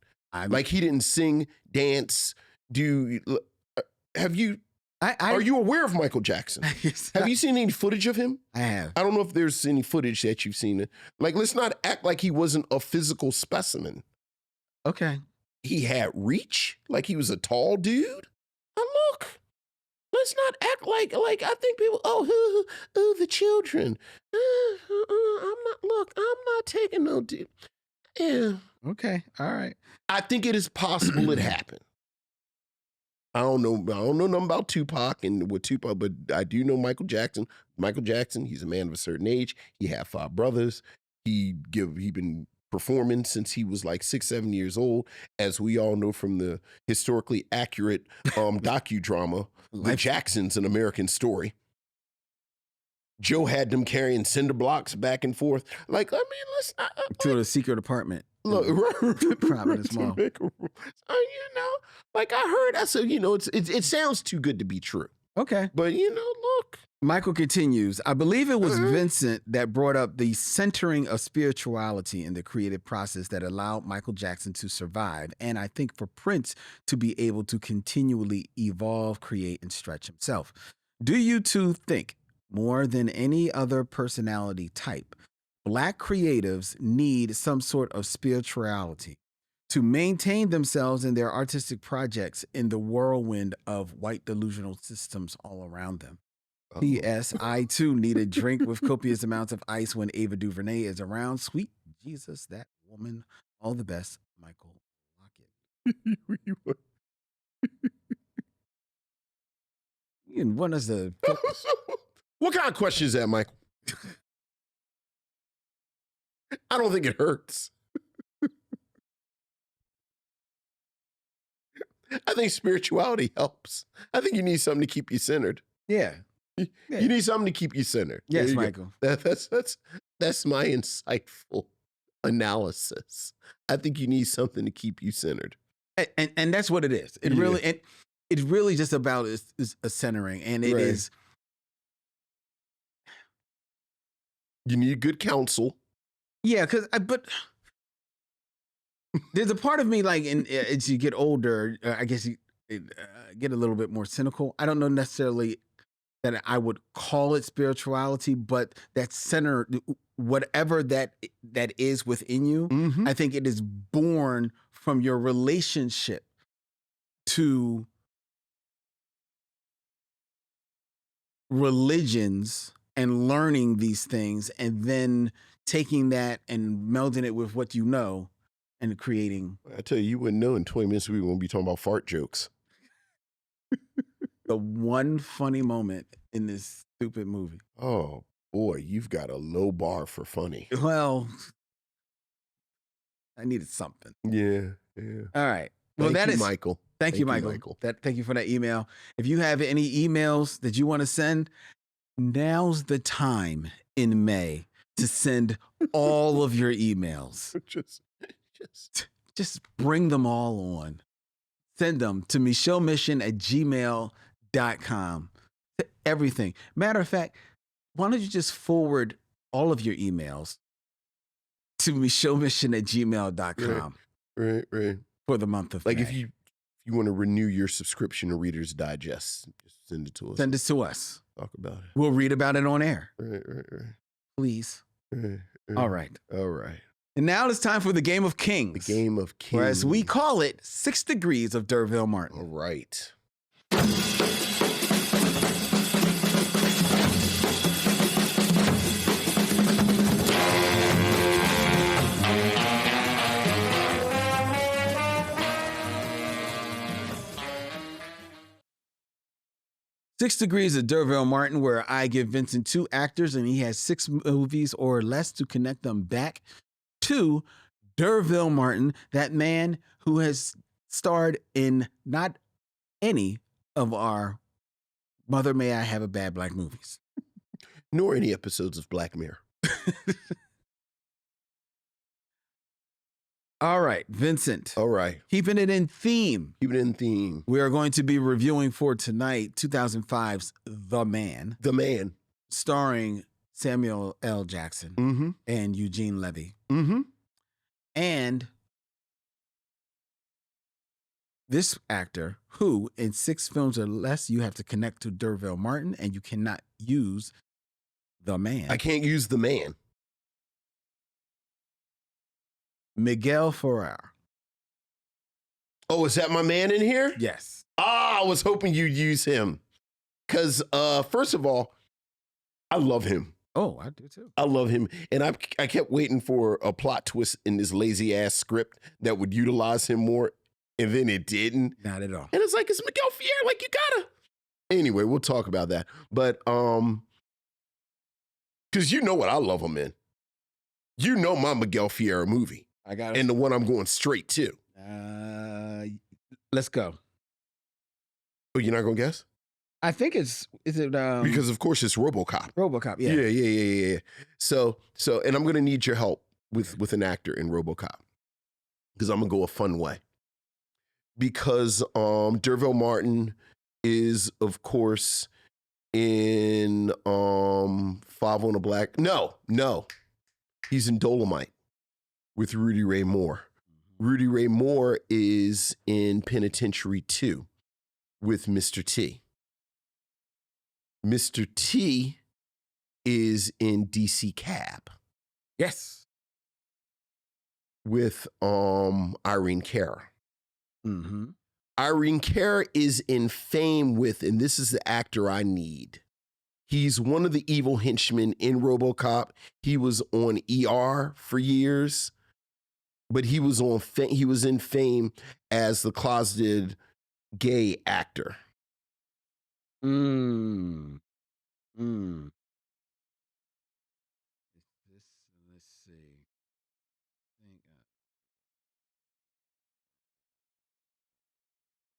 Like he didn't sing, dance, have you? Are you aware of Michael Jackson? Have you seen any footage of him? I have. I don't know if there's any footage that you've seen. Like, let's not act like he wasn't a physical specimen. Okay. He had reach, like he was a tall dude. And look. Let's not act like I think people, the children. I'm not taking no deal. Yeah. Okay. All right. I think it is possible it happened. I don't know nothing about Tupac and what Tupac, but I do know Michael Jackson. Michael Jackson, he's a man of a certain age. He had 5 brothers. He been performing since he was like 6, 7 years old, as we all know from the historically accurate docudrama, The Jacksons, An American Story. Joe had them carrying cinder blocks back and forth. Like, I mean, let's not... to a secret apartment. Look, Providence Mall. Like I heard, I said, it sounds too good to be true. Okay. But, look. Michael continues, I believe it was Vincent that brought up the centering of spirituality in the creative process that allowed Michael Jackson to survive. And I think for Prince to be able to continually evolve, create, and stretch himself. Do you two think, more than any other personality type, Black creatives need some sort of spirituality to maintain themselves in their artistic projects in the whirlwind of white delusional systems all around them? P.S. I too need a drink with copious amounts of ice when Ava DuVernay is around. Sweet Jesus, that woman. All the best, Michael Lockett. You want us to... What kind of question is that, Michael? I don't think it hurts. I think spirituality helps. I think you need something to keep you centered. Yeah. You need something to keep you centered. Yes, Michael. That's my insightful analysis. I think you need something to keep you centered. And that's what it is. It's really just about is a centering, and it is. You need good counsel. Yeah, but there's a part of me like, as you get older, I guess you get a little bit more cynical. I don't know necessarily that I would call it spirituality, but that center, whatever that is within you, I think it is born from your relationship to religions and learning these things, and then taking that and melding it with what you know and creating. I tell you wouldn't know in 20 minutes we won't be talking about fart jokes. The one funny moment in this stupid movie. Oh boy, you've got a low bar for funny. Well, I needed something. Yeah. All right. Well, Thank you, Michael. Thank you, Michael. Thank you for that email. If you have any emails that you want to send, now's the time in May to send all of your emails. Just bring them all on. Send them to micheauxmission@gmail.com. Everything. Matter of fact, why don't you just forward all of your emails to micheauxmission@gmail.com. Right. For the month of May. If you want to renew your subscription to Reader's Digest, just send it to us. Send it to us. Talk about it. We'll read about it on air. Right. Please. Right. All right. And now it's time for the Game of Kings. The Game of Kings. Or as we call it, 6 Degrees of D'Urville Martin. All right. 6 Degrees of D'Urville Martin, where I give Vincent 2 actors and he has 6 movies or less to connect them back to D'Urville Martin, that man who has starred in not any of our Mother May I Have a Bad Black movies. Nor any episodes of Black Mirror. All right, Vincent. All right. Keeping it in theme. We are going to be reviewing for tonight 2005's The Man. The Man. Starring Samuel L. Jackson and Eugene Levy. And this actor who, in 6 films or less, you have to connect to D'Urville Martin, and you cannot use The Man. I can't use The Man. Miguel Ferrer. Oh, is that my man in here? Yes. I was hoping you'd use him. Because, first of all, I love him. Oh, I do too. I love him. And I kept waiting for a plot twist in this lazy-ass script that would utilize him more, and then it didn't. Not at all. And it's like, it's Miguel Ferrer. Like, you gotta. Anyway, we'll talk about that. But, because you know what I love him in. You know my Miguel Ferrer movie. I got it. And the one I'm going straight to. Let's go. Oh, you're not going to guess? I think is it because of course it's RoboCop. RoboCop, yeah. Yeah. So and I'm going to need your help with an actor in RoboCop. Because I'm going to go a fun way. Because D'Urville Martin is of course in Five on a Black. No. He's in Dolomite with Rudy Ray Moore. Rudy Ray Moore is in Penitentiary 2 with Mr. T. Mr. T is in DC Cab. Yes. With Irene Cara. Irene Cara is in Fame with, and this is the actor I need. He's one of the evil henchmen in RoboCop. He was on ER for years, but he was in Fame as the closeted gay actor. Mm. Let's see.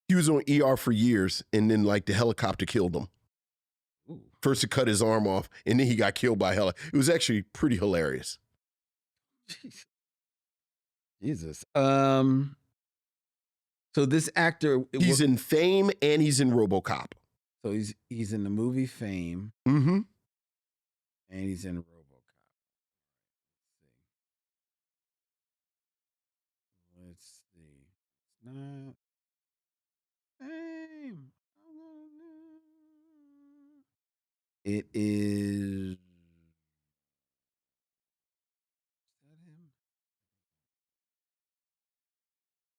He was on ER for years, and then like the helicopter killed him. Ooh. First it cut his arm off, and then he got killed by heli. It was actually pretty hilarious. Jesus. So this actor, He's in Fame and he's in RoboCop. So he's in the movie Fame. Mm-hmm. And he's in RoboCop. Let's see. It's not Fame. It is. Is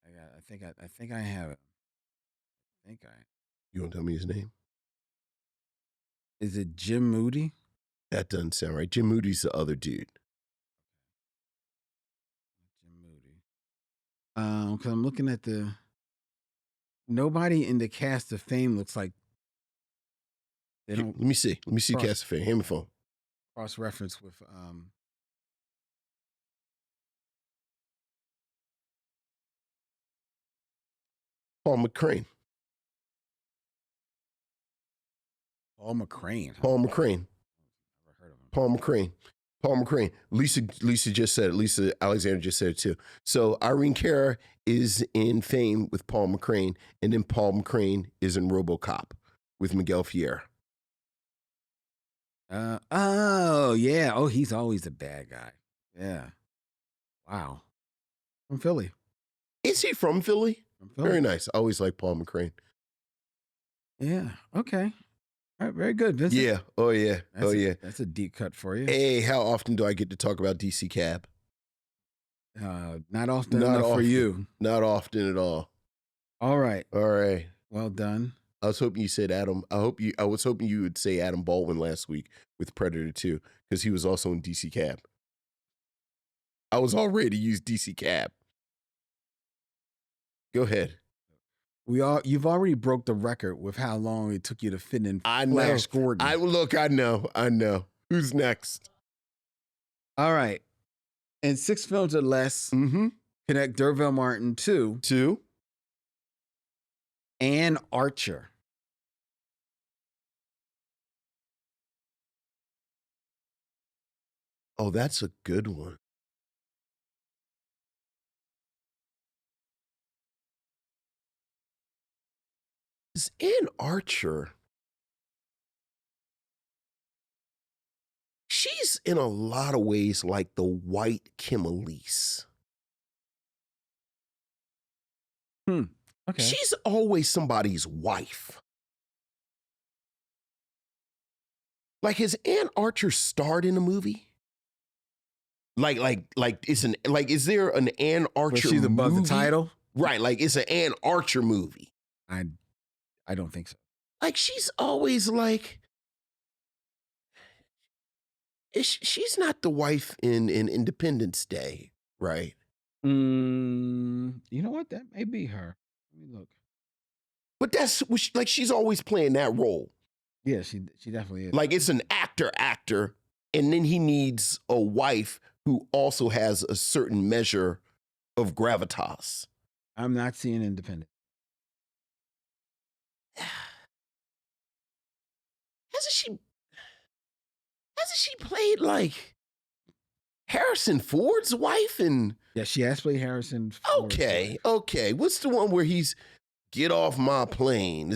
that him? I think I have it. You want to tell me his name? Is it Jim Moody? That doesn't sound right. Jim Moody's the other dude. Jim Moody. Because I'm looking at nobody in the cast of Fame looks like they don't. Let me see cast of Fame. Hand me phone. Cross reference with Paul McCrane. Paul McCrane. Paul McCrane. Never heard of him. Paul McCrane. Lisa just said it. Lisa Alexander just said it too. So Irene Cara is in Fame with Paul McCrane, and then Paul McCrane is in RoboCop with Miguel Ferrer. Oh yeah. Oh, he's always a bad guy. Yeah. Wow. From Philly. Is he from Philly? From Philly. Very nice. I always like Paul McCrane. Yeah. Okay. All right. Very good. Vincent. Yeah. Oh yeah. That's a deep cut for you. Hey, how often do I get to talk about DC Cab? Not often enough for you. Not often at all. All right. Well done. I was hoping you said Adam. I was hoping you would say Adam Baldwin last week with Predator 2, because he was also in DC Cab. I was all ready to use DC Cab. Go ahead. You've already broke the record with how long it took you to fit in Flash Gordon. I know. Who's next? All right. In 6 films or less, connect D'Urville Martin to Ann Archer. Oh, that's a good one. Is Ann Archer? She's in a lot of ways like the white Kim Elise. Okay. She's always somebody's wife. Like, has Ann Archer starred in a movie? Is there an Ann Archer she's above movie? the title? Right, like it's an Ann Archer movie. I don't think so. Like, she's always like, she's not the wife in Independence Day, right? You know what? That may be her. Let me look. But that's like, she's always playing that role. Yeah, she definitely is. Like, it's an actor, and then he needs a wife who also has a certain measure of gravitas. I'm not seeing Independent. Hasn't she played like Harrison Ford's wife? And yeah, she has played Harrison Ford. Okay. What's the one where he's "Get off my plane"?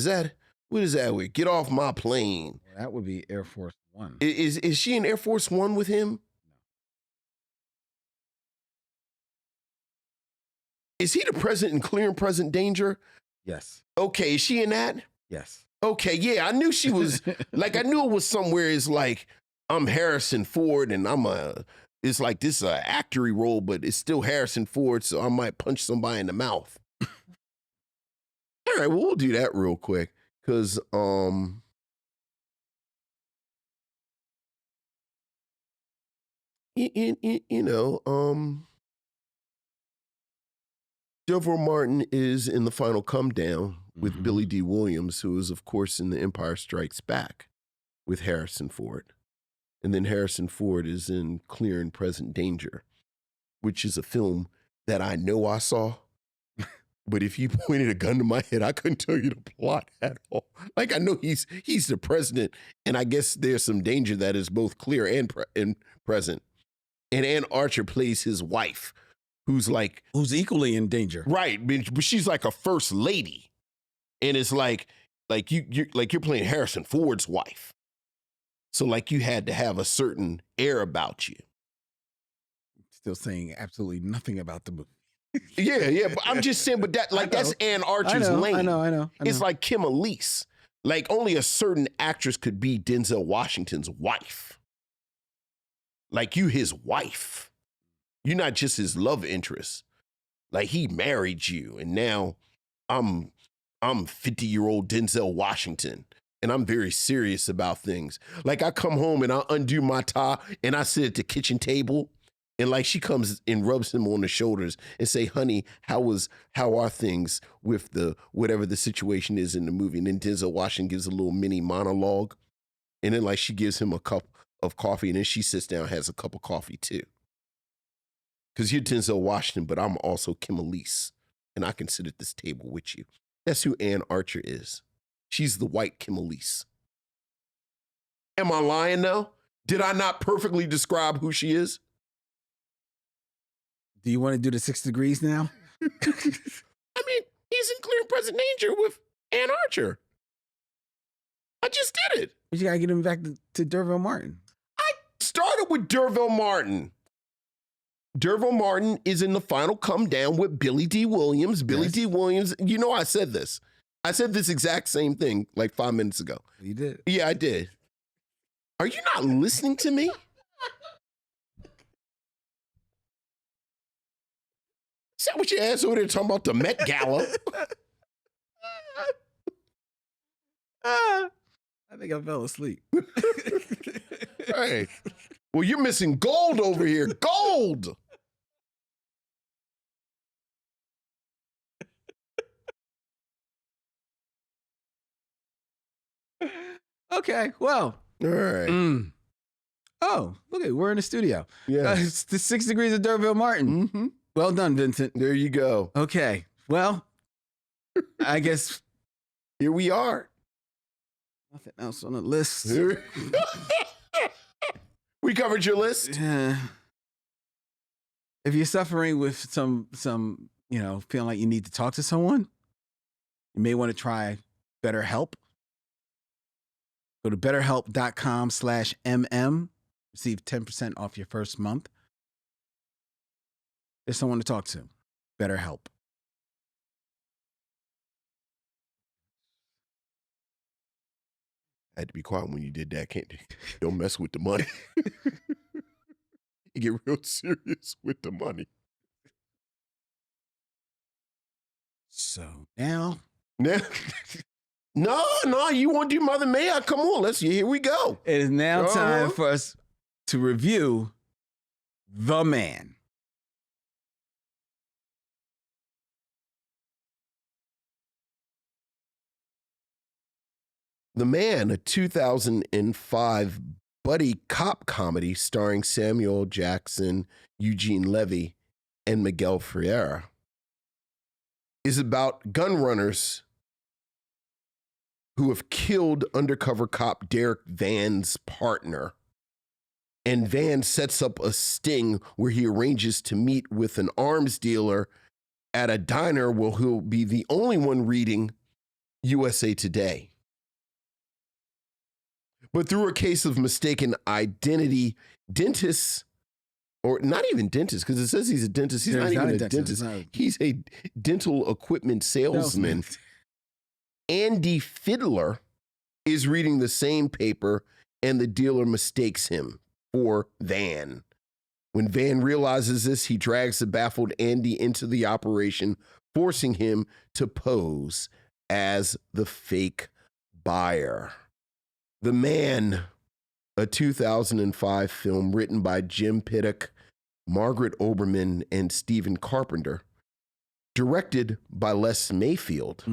What is that? Get off my plane. Well, that would be Air Force One. Is she in Air Force One with him? No. Is he the president in Clear and Present Danger? Yes. Okay, is she in that? Yes. Okay, yeah, I knew she was. Like, I knew it was somewhere. It's like, I'm Harrison Ford, and it's like this is an actory role, but it's still Harrison Ford, so I might punch somebody in the mouth. All right, well, we'll do that real quick, because you know, Delville Martin is in the final come down with Billy D. Williams, who is, of course, in The Empire Strikes Back with Harrison Ford. And then Harrison Ford is in Clear and Present Danger, which is a film that I know I saw. But if you pointed a gun to my head, I couldn't tell you the plot at all. Like, I know he's the president, and I guess there's some danger that is both clear and present. And Ann Archer plays his wife, who's equally in danger. Right, but she's like a first lady. And it's like you're playing Harrison Ford's wife. So like you had to have a certain air about you. Still saying absolutely nothing about the movie. Yeah, but I'm just saying, but that's Ann Archer's lane. I know. It's like Kim Elise. Like only a certain actress could be Denzel Washington's wife. Like you his wife. You're not just his love interest. Like he married you, and now I'm 50-year-old Denzel Washington, and I'm very serious about things. Like I come home and I undo my tie and I sit at the kitchen table, and like she comes and rubs him on the shoulders and say, "Honey, how are things with the whatever the situation is in the movie?" And then Denzel Washington gives a little mini monologue, and then like she gives him a cup of coffee, and then she sits down and has a cup of coffee too. Because you're Denzel Washington, but I'm also Kim Elise, and I can sit at this table with you. That's who Ann Archer is. She's the white Kim Elise. Am I lying now? Did I not perfectly describe who she is? Do you want to do the 6 degrees now? I mean, he's in Clear and Present Danger with Ann Archer. I just did it. But you got to get him back to D'Urville Martin. I started with D'Urville Martin. D'Urville Martin is in the final come down with Billy D. Williams. Billy D. Williams, you know I said this. I said this exact same thing like 5 minutes ago. You did? Yeah, I did. Are you not listening to me? Is that what your ass over there talking about the Met Gala? I think I fell asleep. Hey. Well, you're missing gold over here. Gold! Okay, well. All right. Oh, look at we're in the studio. Yeah. It's the 6 degrees of D'Urville Martin. Mm-hmm. Well done, Vincent. There you go. Okay, well, I guess. Here we are. Nothing else on the list. We covered your list. If you're suffering with some, feeling like you need to talk to someone, you may want to try BetterHelp. Go to betterhelp.com/mm. Receive 10% off your first month. There's someone to talk to. BetterHelp. I had to be quiet when you did that. Don't mess with the money. You get real serious with the money. So now. No, you want to do Mother May I? Come on, here we go. It is now time for us to review The Man. The Man, a 2005 buddy cop comedy starring Samuel Jackson, Eugene Levy, and Miguel Ferreira, is about gun runners who have killed undercover cop Derek Van's partner. And Van sets up a sting where he arranges to meet with an arms dealer at a diner where he'll be the only one reading USA Today. But through a case of mistaken identity, dentists, or not even dentist, because it says he's a dentist. He's not even a dentist. He's a dental equipment salesman. Andy Fiddler is reading the same paper, and the dealer mistakes him for Van. When Van realizes this, he drags the baffled Andy into the operation, forcing him to pose as the fake buyer. The Man a 2005 film written by Jim Pittock, Margaret Oberman, and Stephen Carpenter, directed by Les Mayfield.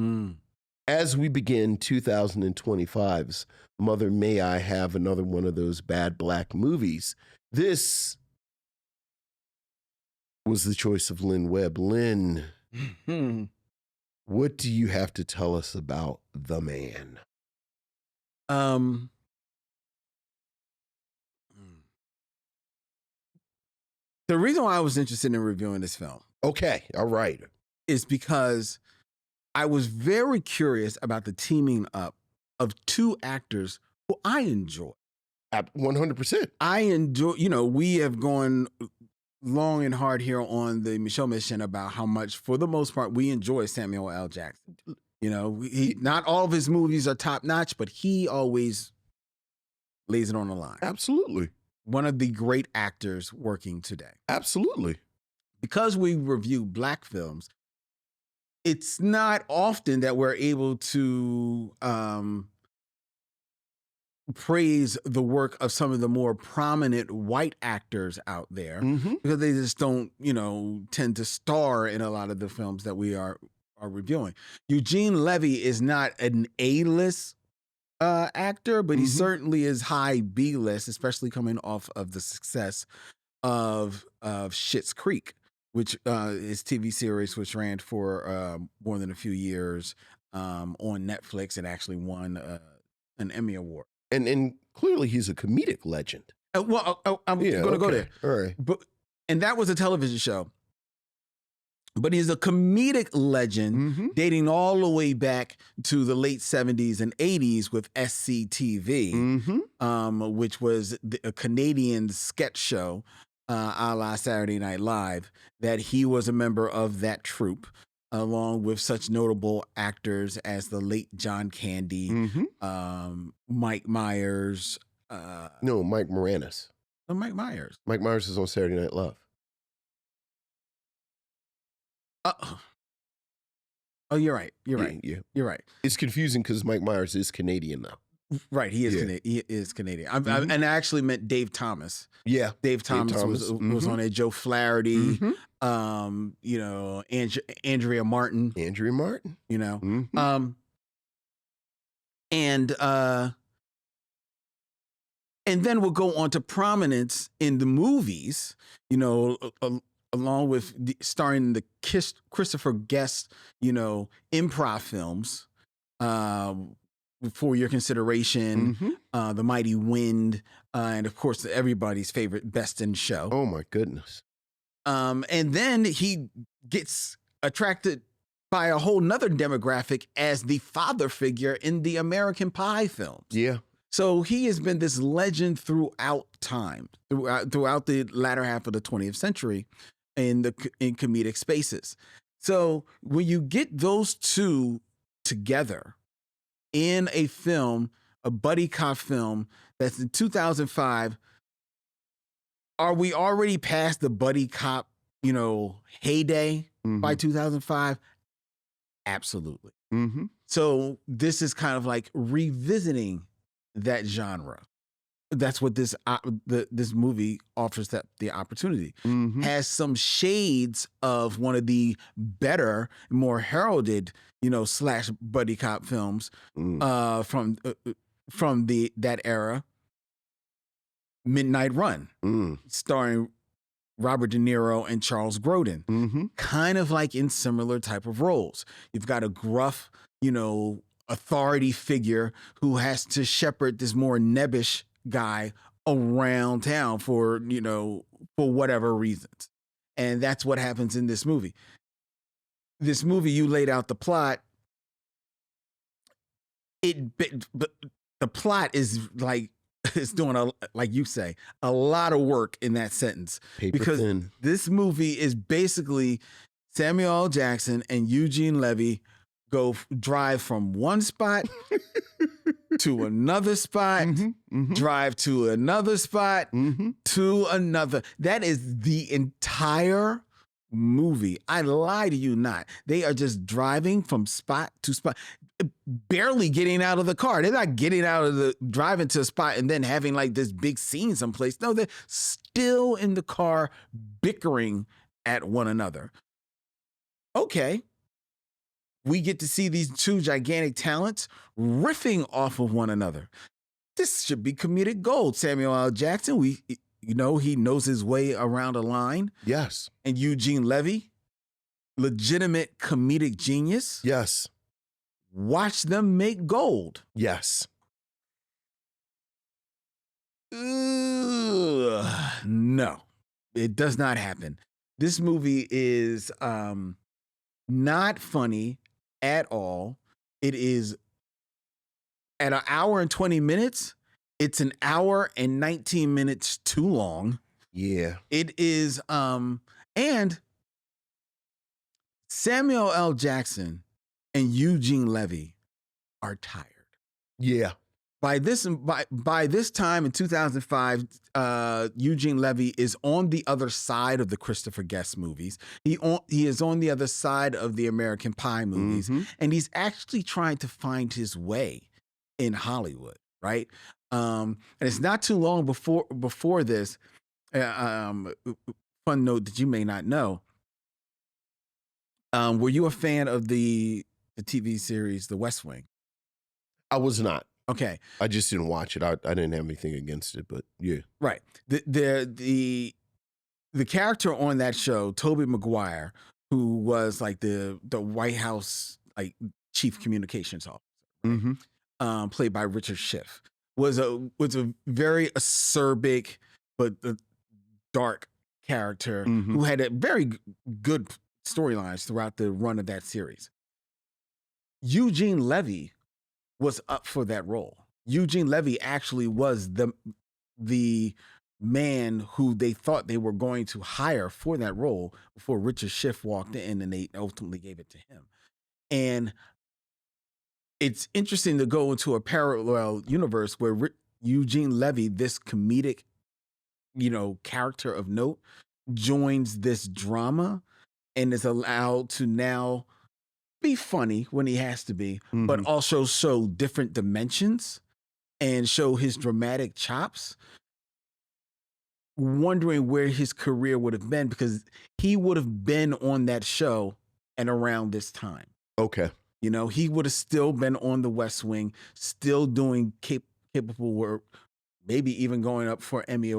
As we begin 2025's Mother May I Have Another One of Those Bad Black Movies, this was the choice of Lynn Webb. Lynn, what do you have to tell us about The Man? The reason why I was interested in reviewing this film, Okay, all right, is because I was very curious about the teaming up of two actors who I enjoy. 100%. I enjoy, we have gone long and hard here on the Micheaux Mission about how much, for the most part, we enjoy Samuel L. Jackson. Not all of his movies are top notch, but he always lays it on the line. Absolutely. One of the great actors working today. Absolutely. Because we review Black films, it's not often that we're able to praise the work of some of the more prominent white actors out there, because they just don't, tend to star in a lot of the films that we are reviewing. Eugene Levy is not an A-list actor, but he certainly is high B-list, especially coming off of the success of Schitt's Creek, which is TV series which ran for more than a few years on Netflix and actually won an Emmy Award. And clearly he's a comedic legend. I'm going to go there. All right. And that was a television show. But he's a comedic legend dating all the way back to the late 70s and 80s with SCTV, which was a Canadian sketch show a la Saturday Night Live, that he was a member of that troupe, along with such notable actors as the late John Candy, Mike Myers. No, Mike Moranis. Oh, Mike Myers. Mike Myers is on Saturday Night Live. Oh, you're right. You're right. Yeah. You're right. It's confusing because Mike Myers is Canadian now. Right. He is He is Canadian. And I actually meant Dave Thomas. Yeah. Dave Thomas. Was on it. Joe Flaherty, Andrea Martin. Andrea Martin. And then we'll go on to prominence in the movies, along with starring the Christopher Guest, improv films, For Your Consideration, The Mighty Wind, and of course everybody's favorite Best in Show. Oh my goodness. And then he gets attracted by a whole nother demographic as the father figure in the American Pie films. Yeah. So he has been this legend throughout time, throughout the latter half of the 20th century in comedic spaces. So when you get those two together in a film, a buddy cop film that's in 2005, are we already past the buddy cop, heyday by 2005? Absolutely. So this is kind of like revisiting that genre. That's what this movie offers, that the opportunity. Has some shades of one of the better, more heralded, slash buddy cop films from that era. Midnight Run, starring Robert De Niro and Charles Grodin, kind of like in similar type of roles. You've got a gruff, authority figure who has to shepherd this more nebbish guy around town for whatever reasons. And that's what happens in this movie. This movie, you laid out the plot. But the plot is like, it's doing like you say, a lot of work in that sentence. Paper thin. This movie is basically Samuel L. Jackson and Eugene Levy drive from one spot to another spot, drive to another spot, to another. That is the entire movie. I lie to you not. They are just driving from spot to spot, barely getting out of the car. They're not getting out of the driving to a spot and then having like this big scene someplace. No, they're still in the car bickering at one another. Okay. We get to see these two gigantic talents riffing off of one another. This should be comedic gold. Samuel L. Jackson, he knows his way around a line. Yes. And Eugene Levy, legitimate comedic genius. Yes. Watch them make gold. Yes. No, it does not happen. This movie is not funny at all. It is at an hour and 20 minutes. It's an hour and 19 minutes too long. Yeah. It is, and Samuel L. Jackson and Eugene Levy are tired. Yeah. By this time in 2005, Eugene Levy is on the other side of the Christopher Guest movies. He is on the other side of the American Pie movies, and he's actually trying to find his way in Hollywood, right? And it's not too long before this. Fun note that you may not know. Were you a fan of the TV series The West Wing? I was not. Okay. I just didn't watch it. I didn't have anything against it, but yeah. Right. The character on that show, Tobey Maguire, who was like the White House like chief communications officer, played by Richard Schiff, was a very acerbic but dark character who had a very good storylines throughout the run of that series. Eugene Levy was up for that role. Eugene Levy actually was the man who they thought they were going to hire for that role before Richard Schiff walked in, and they ultimately gave it to him. And it's interesting to go into a parallel universe where Eugene Levy, this comedic, character of note, joins this drama and is allowed to now be funny when he has to be, but also show different dimensions and show his dramatic chops. Wondering where his career would have been, because he would have been on that show and around this time. Okay. He would have still been on the West Wing, still doing capable work, maybe even going up for Emmy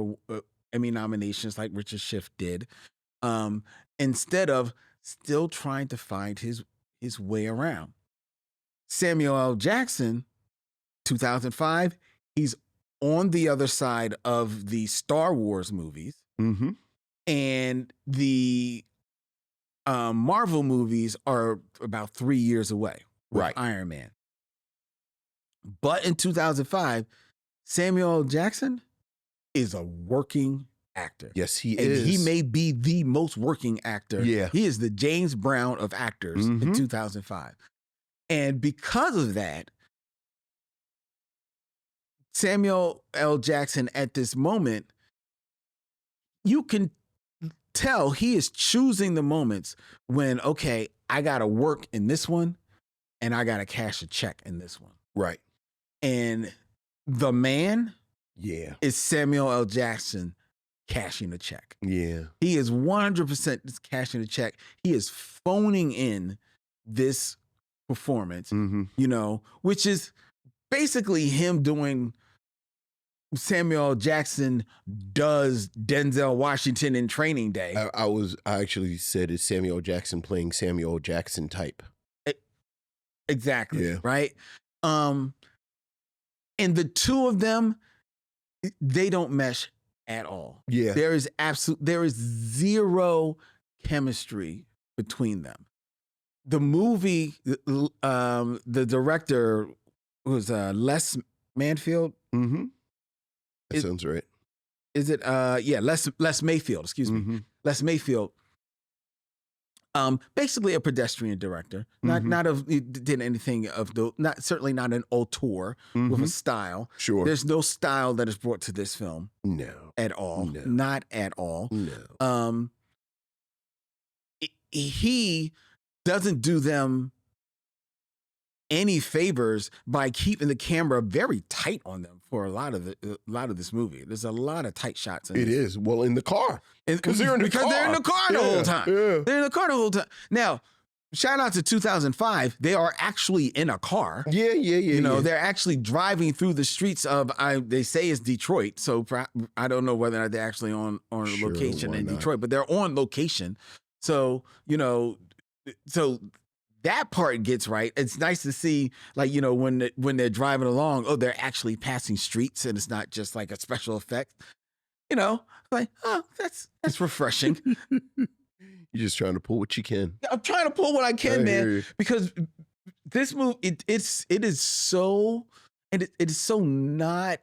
nominations like Richard Schiff did, instead of still trying to find his way around. Samuel L. Jackson, 2005, he's on the other side of the Star Wars movies, and the Marvel movies are about 3 years away with Iron Man. But in 2005, Samuel L. Jackson is a working actor. Yes, he and is. He may be the most working actor. Yeah. He is the James Brown of actors in 2005. And because of that, Samuel L. Jackson at this moment, you can tell he is choosing the moments when, okay, I got to work in this one and I got to cash a check in this one. Right. And the man is Samuel L. Jackson cashing a check. Yeah. He is 100% cashing a check. He is phoning in this performance, which is basically him doing Samuel L. Jackson does Denzel Washington in Training Day. I actually said it's Samuel Jackson playing Samuel Jackson type. Exactly. Yeah. Right. And the two of them, they don't mesh at all. Yeah. There is zero chemistry between them. The movie, the director was Les Manfield. That sounds right. Is it? Les Mayfield. Excuse me. Les Mayfield. Basically a pedestrian director. He did anything of the. Certainly not an auteur with a style. Sure. There's no style that is brought to this film. No. At all. No. Not at all. No. he doesn't do them any favors by keeping the camera very tight on them for a lot of this movie. There's a lot of tight shots. It is. Well, in the car. Because they're in the car. They're in the car the whole time. Yeah. They're in the car the whole time. Now, shout out to 2005. They are actually in a car. Yeah. You know, they're actually driving through the streets of, they say it's Detroit. So I don't know whether or not they're actually on location in Detroit, but they're on location. So, you know, that part gets right. It's nice to see, like, you know, when they're driving along, they're actually passing streets and it's not just like a special effect. You know, like, that's refreshing. You're just trying to pull what you can. I'm trying to pull what I can, man, because this movie, it is so not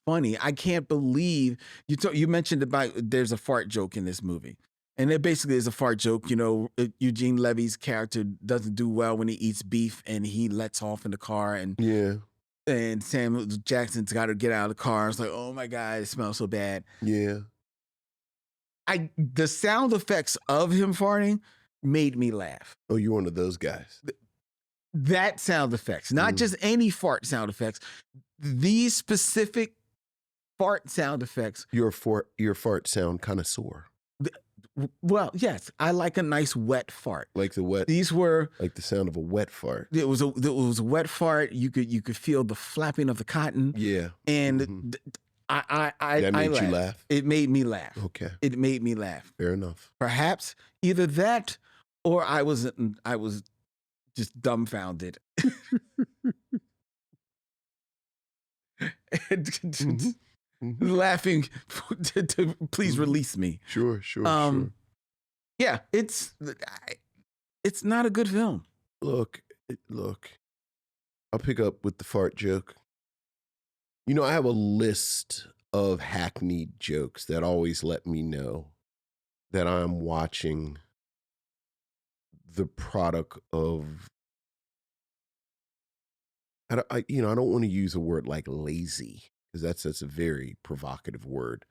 funny. I can't believe you mentioned about there's a fart joke in this movie. And it basically is a fart joke. You know, Eugene Levy's character doesn't do well when he eats beef and he lets off in the car. And Samuel Jackson's got to get out of the car. It's like, oh my God, it smells so bad. Yeah. The sound effects of him farting made me laugh. Oh, you're one of those guys. That sound effects, not just any fart sound effects. These specific fart sound effects. Your fart sound connoisseur. Well, yes, I like a nice wet fart. Like the wet. These were like the sound of a wet fart. It was a wet fart. You could feel the flapping of the cotton. Yeah, and I that made you laugh. It made me laugh. Okay, it made me laugh. Fair enough. Perhaps either that or I was just dumbfounded. Laughing to please release me. Sure. Yeah, it's not a good film. Look, I'll pick up with the fart joke. You know, I have a list of hackneyed jokes that always let me know that I'm watching the product of, I don't want to use a word like lazy, because that's a very provocative word,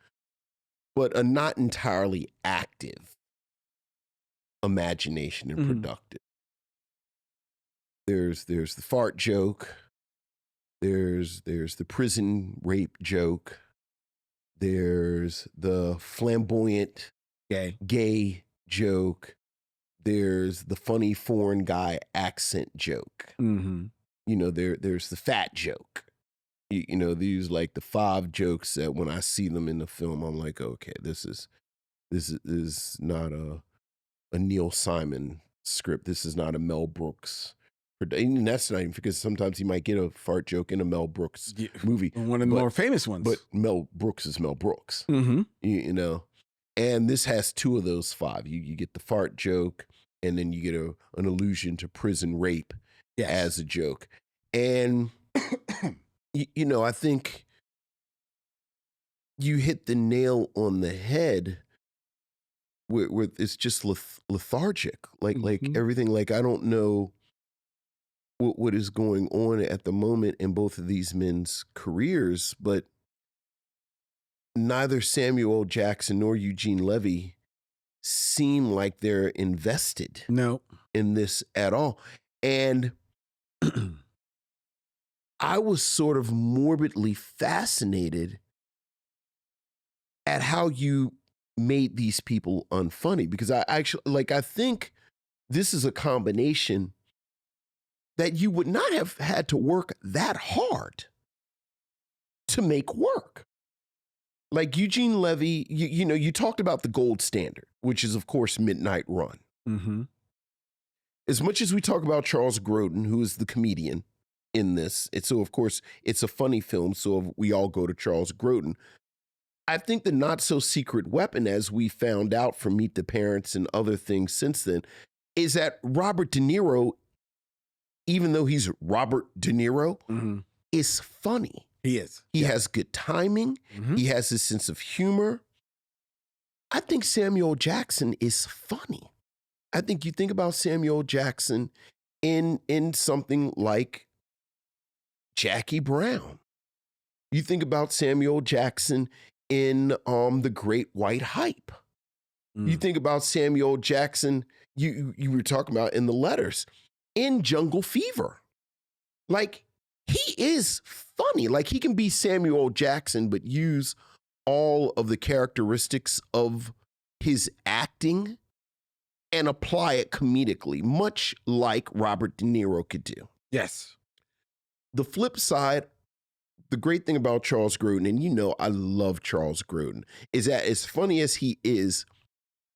but a not entirely active imagination and productive. There's the fart joke. There's the prison rape joke. There's the flamboyant gay joke. There's the funny foreign guy accent joke. Mm-hmm. You know, there's the fat joke. You know, these like the 5 jokes that when I see them in the film, I'm like, okay, this is not a Neil Simon script. This is not a Mel Brooks. And that's not even because sometimes you might get a fart joke in a Mel Brooks movie. One of the more famous ones. But Mel Brooks is Mel Brooks. Mm-hmm. You know, and this has 2 of those 5. You get the fart joke, and then you get an allusion to prison rape as a joke. And you know, I think you hit the nail on the head where it's just lethargic. Like everything, like I don't know what is going on at the moment in both of these men's careers, but neither Samuel L. Jackson nor Eugene Levy seem like they're invested in this at all. And I was sort of morbidly fascinated at how you made these people unfunny, because I think this is a combination that you would not have had to work that hard to make work. Like Eugene Levy, you know, you talked about the gold standard, which is, of course, Midnight Run. Mm-hmm. As much as we talk about Charles Grodin, who is the comedian in this, so of course it's a funny film, so we all go to Charles Grodin. I think the not so secret weapon, as we found out from Meet the Parents and other things since then, is that Robert De Niro, even though he's Robert De Niro, is funny. He is. He has good timing. He has a sense of humor. I think Samuel Jackson is funny. I think you think about Samuel Jackson in something like Jackie Brown. You think about Samuel Jackson in The Great White Hype. You think about Samuel Jackson you were talking about in the letters, in Jungle Fever. Like, he is funny. Like, he can be Samuel Jackson, but use all of the characteristics of his acting and apply it comedically, much like Robert De Niro could do. Yes. The flip side, the great thing about Charles Grodin, and you know I love Charles Grodin, is that as funny as he is,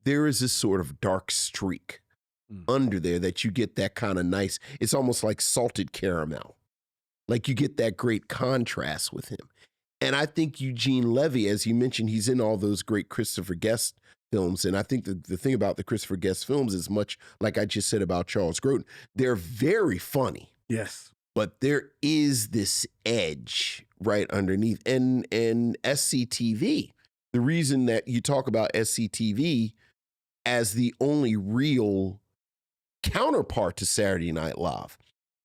there is this sort of dark streak under there that you get that kind of nice, it's almost like salted caramel. Like, you get that great contrast with him. And I think Eugene Levy, as you mentioned, he's in all those great Christopher Guest films. And I think the thing about the Christopher Guest films is much like I just said about Charles Grodin. They're very funny. Yes. But there is this edge right underneath. And SCTV, the reason that you talk about SCTV as the only real counterpart to Saturday Night Live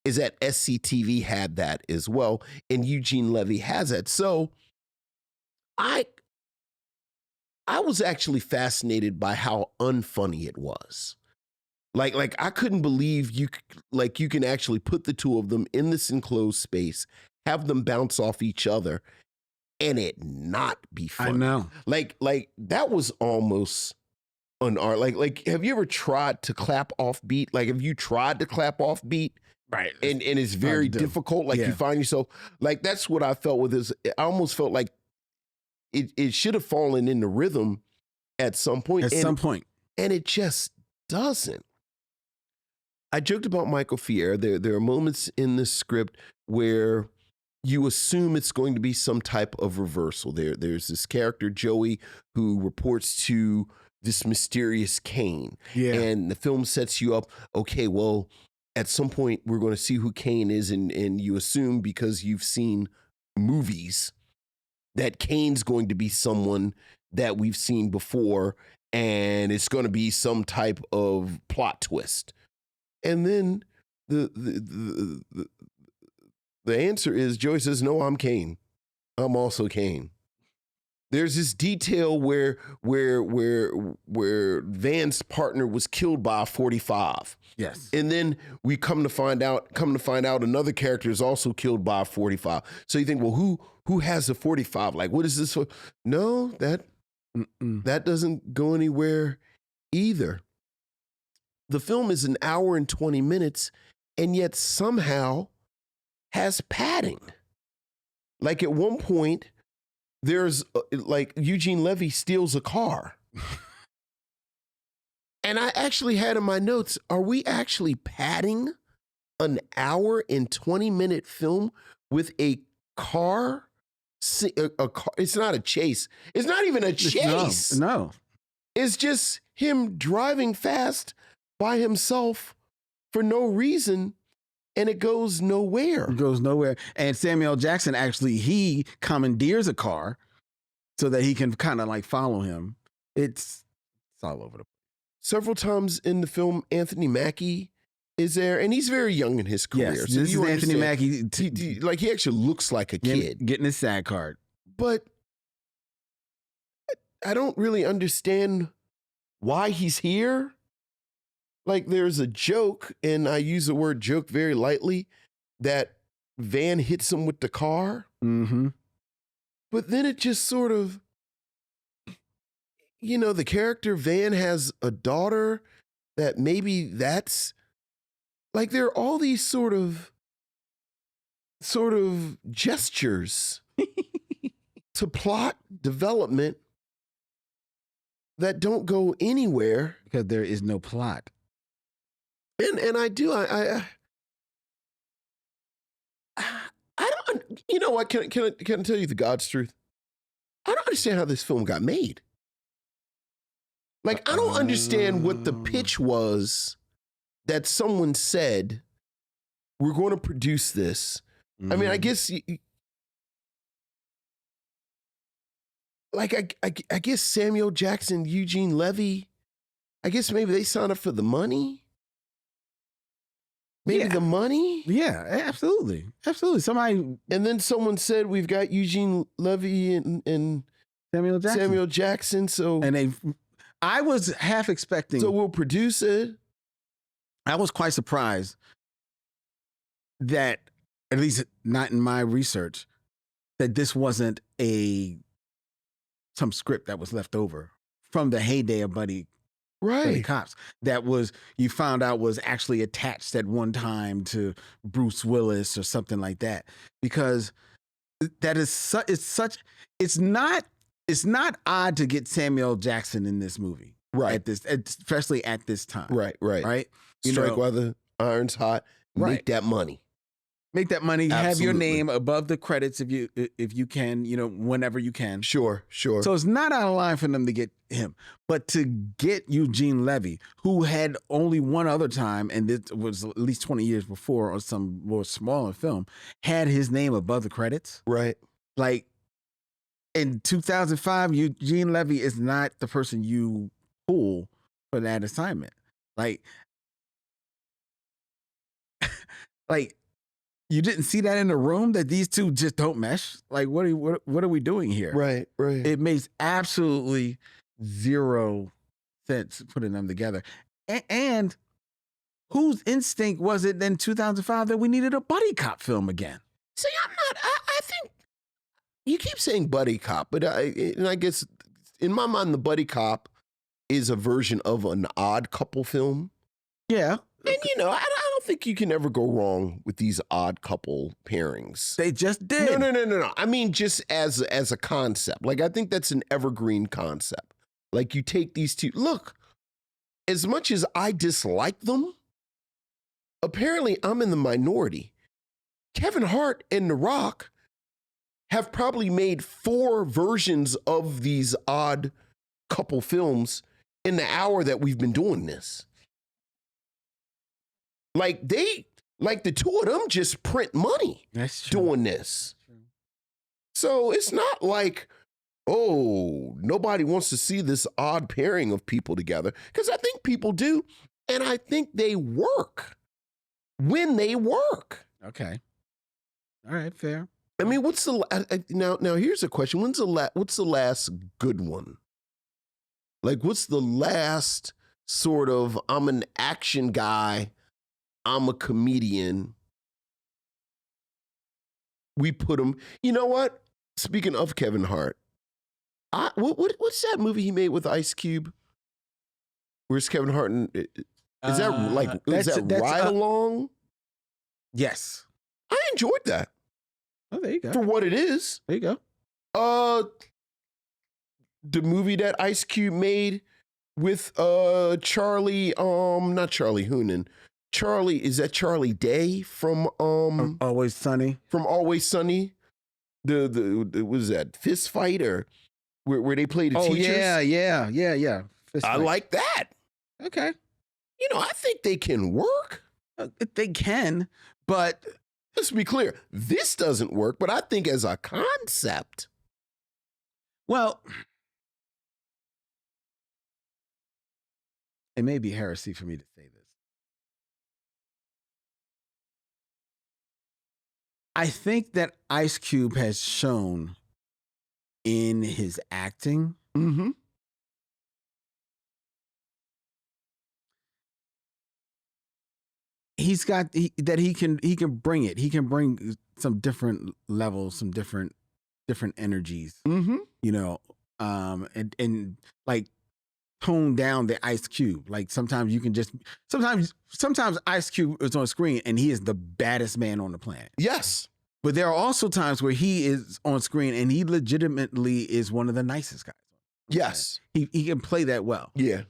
is that SCTV had that as well, and Eugene Levy has that. So I was actually fascinated by how unfunny it was. Like I couldn't believe you can actually put the two of them in this enclosed space, have them bounce off each other, and it not be funny. I know. Like that was almost an art. Like have you ever tried to clap off beat? Like, have you tried to clap off beat? Right. And it's very difficult. Like, you find yourself, like, that's what I felt with this. I almost felt like it should have fallen into rhythm at some point. And it just doesn't. I joked about Michael Fier. There are moments in this script where you assume it's going to be some type of reversal. There's this character, Joey, who reports to this mysterious Kane. Yeah. And the film sets you up, okay, well, at some point we're going to see who Kane is, and you assume because you've seen movies that Kane's going to be someone that we've seen before, and it's going to be some type of plot twist. And then the answer is Joey says, "No, I'm Kane. I'm also Kane." There's this detail where Van's partner was killed by a 45. Yes. And then we come to find out another character is also killed by a 45. So you think, well, who has a 45? Like, what is this for? No, that doesn't go anywhere either. The film is an hour and 20 minutes, and yet somehow has padding. Like, at one point, there's like Eugene Levy steals a car. And I actually had in my notes, are we actually padding an hour and 20-minute film with a car? A car? It's not a chase. It's not even a chase. No. It's just him driving fast by himself for no reason. And it goes nowhere. It goes nowhere. And Samuel Jackson, actually, he commandeers a car so that he can kind of like follow him. It's all over the place. Several times in the film, Anthony Mackie is there, and he's very young in his career. Yes, so this is Anthony Mackie. Like, he actually looks like a kid. Getting his SAG card. But I don't really understand why he's here. Like, there's a joke, and I use the word joke very lightly, that Van hits him with the car. Mm-hmm. But then it just sort of, you know, the character Van has a daughter that maybe that's, like, there are all these sort of gestures to plot development that don't go anywhere. Because there is no plot. And I don't, you know what, can I tell you the God's truth? I don't understand how this film got made. Like, I don't understand what the pitch was that someone said, we're going to produce this. I mean, I guess, like, I guess Samuel Jackson, Eugene Levy, I guess maybe they signed up for the money. Maybe the money? Yeah, absolutely. Absolutely. Somebody. And then someone said, we've got Eugene Levy and Samuel Jackson. So, and I was half expecting. So we'll produce it. I was quite surprised that, at least not in my research, that this wasn't some script that was left over from the heyday of buddy cops that you found out was actually attached at one time to Bruce Willis or something like that, because that is it's not odd to get Samuel L. Jackson in this movie, right? Especially at this time, right. Strike while the iron's hot. Make that money. Make that money. Absolutely. Have your name above the credits if you can, whenever you can. Sure. So it's not out of line for them to get him, but to get Eugene Levy, who had only one other time, and this was at least 20 years before, or some more smaller film, had his name above the credits. Right. Like in 2005, Eugene Levy is not the person you pull for that assignment. Like. You didn't see that in the room, that these two just don't mesh? Like, what are we doing here? Right. It makes absolutely zero sense putting them together. And whose instinct was it in 2005 that we needed a buddy cop film again? See, I think you keep saying buddy cop, but I guess in my mind, the buddy cop is a version of an Odd Couple film. Yeah. And, I don't think you can ever go wrong with these Odd Couple pairings. They just did. No. I mean, just as a concept. Like, I think that's an evergreen concept. Like, you take these two. Look, as much as I dislike them, apparently I'm in the minority. Kevin Hart and The Rock have probably made 4 versions of these Odd Couple films in the hour that we've been doing this. Like the two of them just print money doing this. So it's not like, oh, nobody wants to see this odd pairing of people together. Because I think people do. And I think they work when they work. Okay. All right, fair. I mean, what's the now here's a question. What's the last good one? Like, what's the last sort of, I'm an action guy, I'm a comedian. We put him. You know what? Speaking of Kevin Hart, what's that movie he made with Ice Cube? Where's Kevin Hart? Is that Ride Along? Yes, I enjoyed that. Oh, there you go. For what it is. There you go. The movie that Ice Cube made with Charlie, not Charlie Hunnam. Is that Charlie Day from Always Sunny? From Always Sunny? The was that Fist Fight or where they play the teachers? Yeah. I like that. Okay. I think they can work. They can, but let's be clear. This doesn't work, but I think as a concept. Well, it may be heresy for me to say this. I think that Ice Cube has shown in his acting that he can bring it. He can bring some different levels, some different energies. And like tone down the Ice Cube. Like sometimes Ice Cube is on screen and he is the baddest man on the planet. Yes. But there are also times where he is on screen and he legitimately is one of the nicest guys. Yes. He can play that well. Yeah.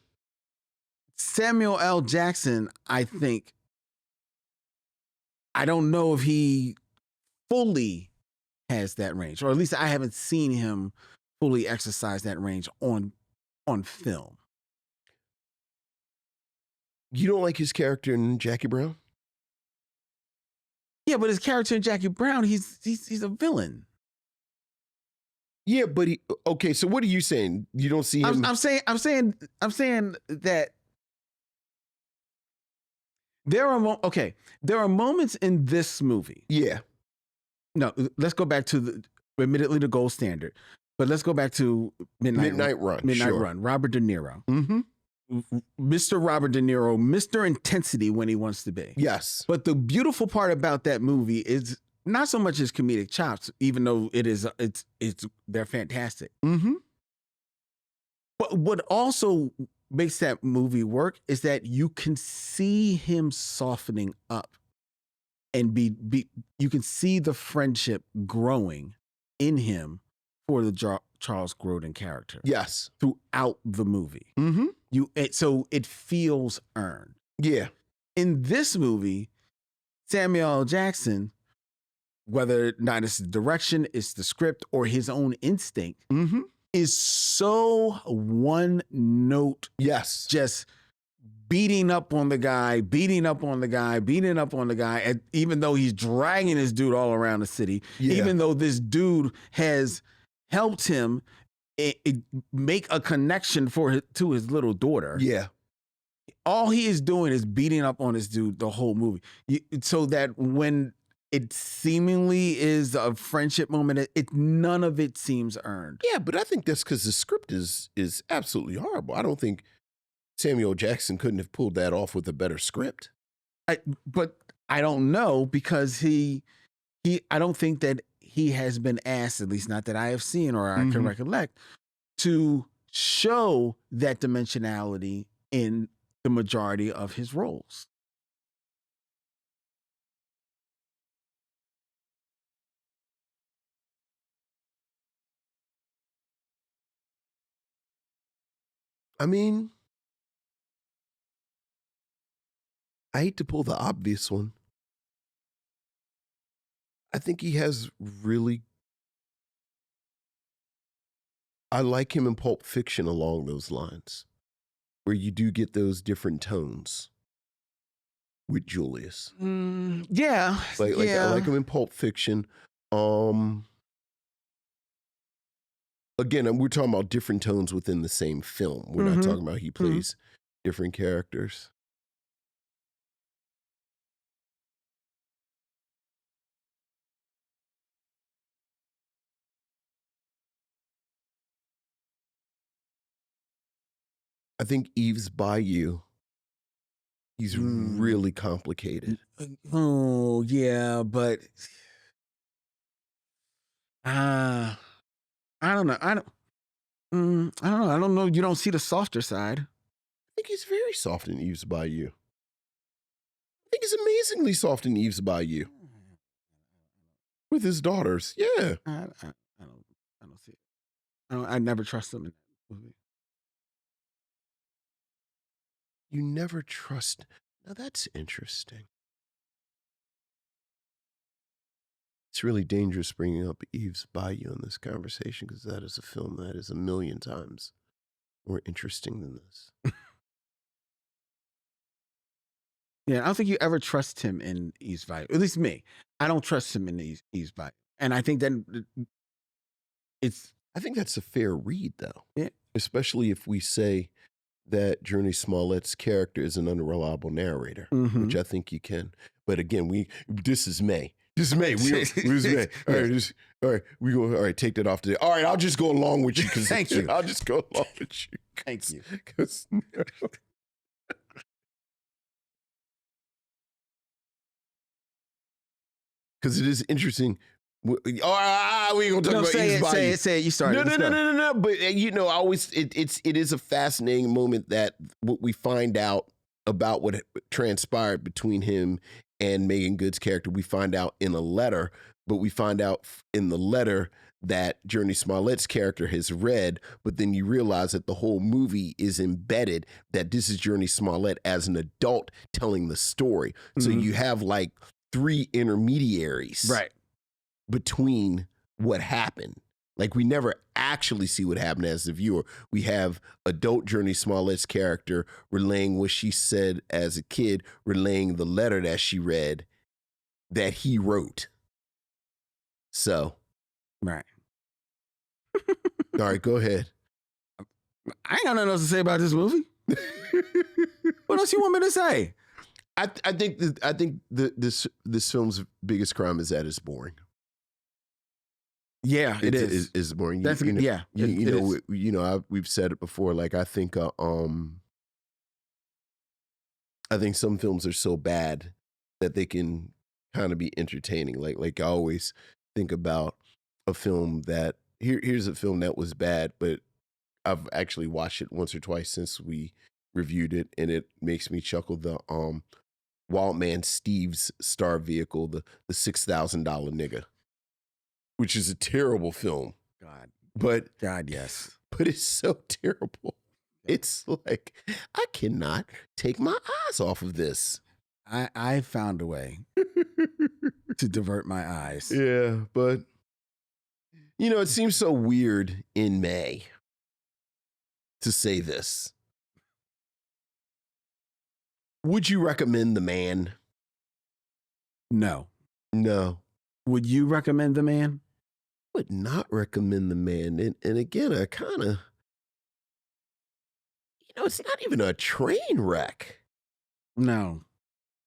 Samuel L. Jackson, I think, I don't know if he fully has that range, or at least I haven't seen him fully exercise that range on film. You don't like his character in Jackie Brown? Yeah, but his character in Jackie Brown, he's a villain. Yeah, but okay, so what are you saying? You don't see him? I'm saying that there are moments in this movie. Yeah. No, let's go back to admittedly the gold standard, but let's go back to Midnight Run. Sure. Robert De Niro. Mm-hmm. Mr. Robert De Niro, Mr. Intensity when he wants to be. Yes. But the beautiful part about that movie is not so much his comedic chops, even though they're fantastic. Mm-hmm. But what also makes that movie work is that you can see him softening up and you can see the friendship growing in him for the Charles Grodin character. Yes. Throughout the movie. Mm-hmm. So it feels earned. Yeah. In this movie, Samuel L. Jackson, whether or not it's the direction, it's the script, or his own instinct, is so one note. Yes. Just beating up on the guy, and even though he's dragging this dude all around the city, even though this dude has helped him make a connection to his little daughter. Yeah. All he is doing is beating up on this dude the whole movie. So that when it seemingly is a friendship moment, none of it seems earned. Yeah, but I think that's because the script is absolutely horrible. I don't think Samuel Jackson couldn't have pulled that off with a better script. But I don't know, because I don't think that he has been asked, at least not that I have seen or I can recollect, to show that dimensionality in the majority of his roles. I mean, I hate to pull the obvious one. I think he has I like him in Pulp Fiction along those lines, where you do get those different tones with Julius. Yeah. I like him in Pulp Fiction. Again, we're talking about different tones within the same film. We're not talking about he plays different characters. I think Eve's Bayou, he's really complicated. Oh, yeah, but I don't know. I don't know. I don't know. You don't see the softer side. I think he's very soft in Eve's Bayou. I think he's amazingly soft in Eve's Bayou. With his daughters. Yeah. I don't see it. I never trust them in that movie. You never trust. Now that's interesting. It's really dangerous bringing up Eve's Bayou in this conversation, because that is a film that is 1,000,000 times more interesting than this. Yeah, I don't think you ever trust him in Eve's Bayou. At least me. I don't trust him in Eve's Bayou. And I think that I think that's a fair read, though. Yeah. Especially if we say that Journey Smollett's character is an unreliable narrator, which I think you can. But again, this is May. This is May. Where's May? All right, all right, take that off today. All right, I'll just go along with you. Thank you. I'll just go along with you. Thank you. Because it is interesting. We gonna talk about say Eve's Bayou. Say it. You started. No. But it is a fascinating moment that what we find out about what transpired between him and Megan Good's character. We find out in a letter, but we find out in the letter that Journey Smollett's character has read. But then you realize that the whole movie is embedded, that this is Journey Smollett as an adult telling the story. So you have like 3 intermediaries, right, between what happened. Like, we never actually see what happened as the viewer. We have adult Journey Smollett's character relaying what she said as a kid, relaying the letter that she read that he wrote. So, right. All right, go ahead. I ain't got nothing else to say about this movie. What else you want me to say? I think this film's biggest crime is that it's boring. Yeah, it is. It's boring. That's We've said it before. Like, I think I think some films are so bad that they can kind of be entertaining. Like I always think about a film that here's a film that was bad, but I've actually watched it once or twice since we reviewed it, and it makes me chuckle. The Wild Man Steve's star vehicle, the $6,000 nigga, which is a terrible film. God, yes. But it's so terrible. It's like, I cannot take my eyes off of this. I found a way to divert my eyes. Yeah, but it seems so weird in May to say this. Would you recommend The Man? No. Would you recommend The Man? Would not recommend The Man. And again, I kind of, it's not even a train wreck. No.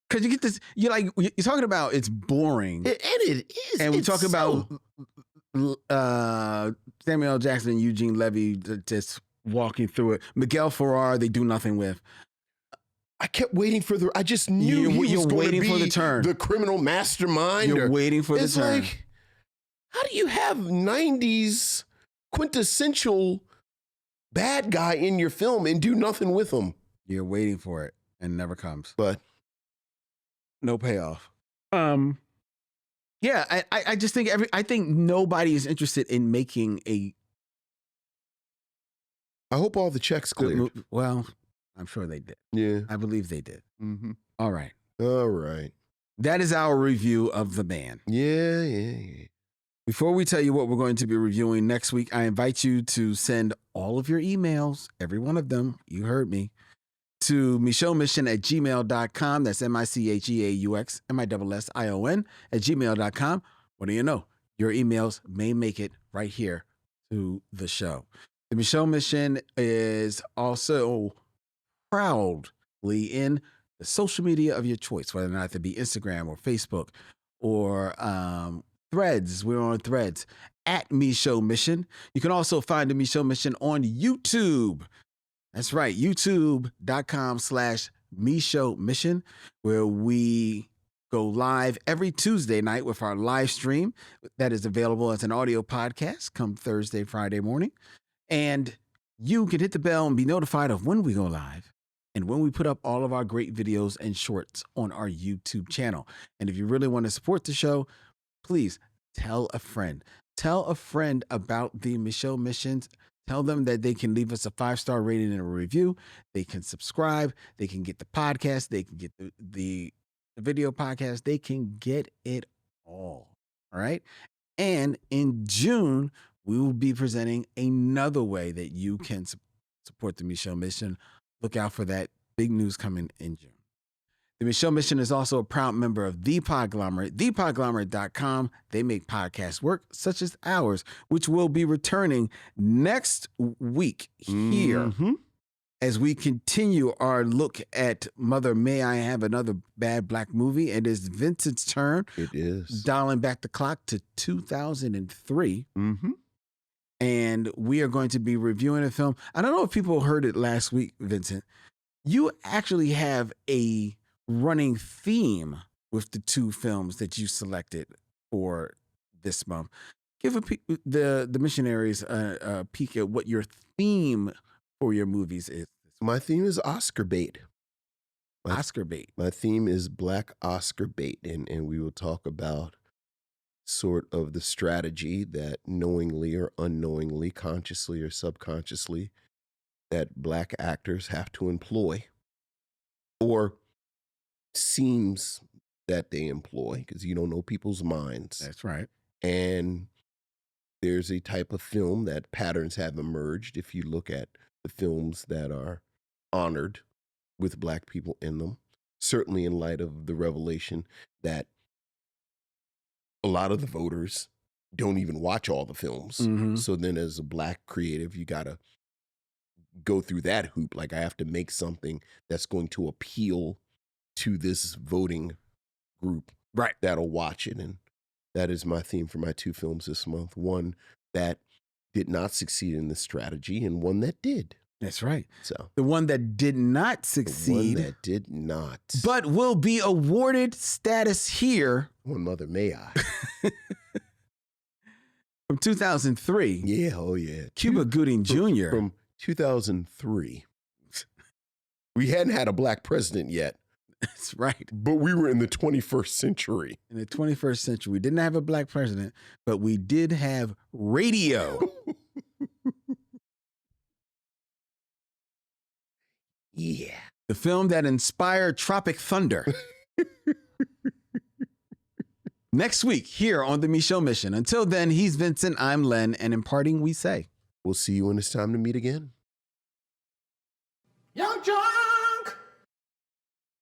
Because you get this, you're talking about it's boring. And it is. And we talk about Samuel L. Jackson and Eugene Levy just walking through it. Miguel Ferrer, they do nothing with. I kept waiting for I just knew he was going to be for the turn. The criminal mastermind. You're waiting for the turn. It's like, how do you have 90s quintessential bad guy in your film and do nothing with him? You're waiting for it and it never comes. But no payoff. Yeah, I just think I think nobody is interested in making a. I hope all the checks cleared. Well, I'm sure they did. Yeah, I believe they did. Mm-hmm. All right. That is our review of The Man. Yeah. Before we tell you what we're going to be reviewing next week, I invite you to send all of your emails, every one of them, you heard me, to Micheaux Mission at gmail.com. That's MICHEAUX MISSION at gmail.com. What do you know? Your emails may make it right here to the show. The Micheaux Mission is also proudly in the social media of your choice, whether or not it be Instagram or Facebook or Threads. We're on Threads at Micheaux Mission. You can also find the Micheaux Mission on YouTube. That's right, youtube.com/Micheaux Mission, where we go live every Tuesday night with our live stream that is available as an audio podcast come Thursday, Friday morning. And you can hit the bell and be notified of when we go live and when we put up all of our great videos and shorts on our YouTube channel. And if you really want to support the show, please tell a friend. Tell a friend about the Micheaux Missions. Tell them that they can leave us a 5-star rating and a review. They can subscribe. They can get the podcast. They can get the video podcast. They can get it all. All right. And in June, we will be presenting another way that you can support the Micheaux Mission. Look out for that big news coming in June. The Micheaux Mission is also a proud member of The Podglomerate, thepodglomerate.com. They make podcasts work, such as ours, which will be returning next week here as we continue our look at Mother May I Have Another Bad Black Movie. It is Vincent's turn. It is. Dialing back the clock to 2003. And we are going to be reviewing a film. I don't know if people heard it last week, Vincent. You actually have a running theme with the two films that you selected for this month. Give the missionaries a peek at what your theme for your movies is. My theme is Oscar bait. Oscar bait. My theme is Black Oscar bait, and we will talk about sort of the strategy that knowingly or unknowingly, consciously or subconsciously, that Black actors have to employ, or seems that they employ, because you don't know people's minds. That's right. And there's a type of film that patterns have emerged if you look at the films that are honored with Black people in them, certainly in light of the revelation that a lot of the voters don't even watch all the films. So then as a Black creative, you got to go through that hoop. Like, I have to make something that's going to appeal to this voting group that'll watch it. And that is my theme for my two films this month. One that did not succeed in this strategy and one that did. That's right. So The one that did not the succeed, one that did not. but will be awarded status here On Mother May I. from 2003. Yeah, oh yeah. Cuba Gooding Jr. From 2003. We hadn't had a black president yet, That's right. but we were in the 21st century. In the 21st century, we didn't have a black president, but we did have radio. Yeah. The film that inspired Tropic Thunder. Next week, here on the Micheaux Mission. Until then, he's Vincent, I'm Len, and in parting, we say, We'll see you when it's time to meet again. Young John!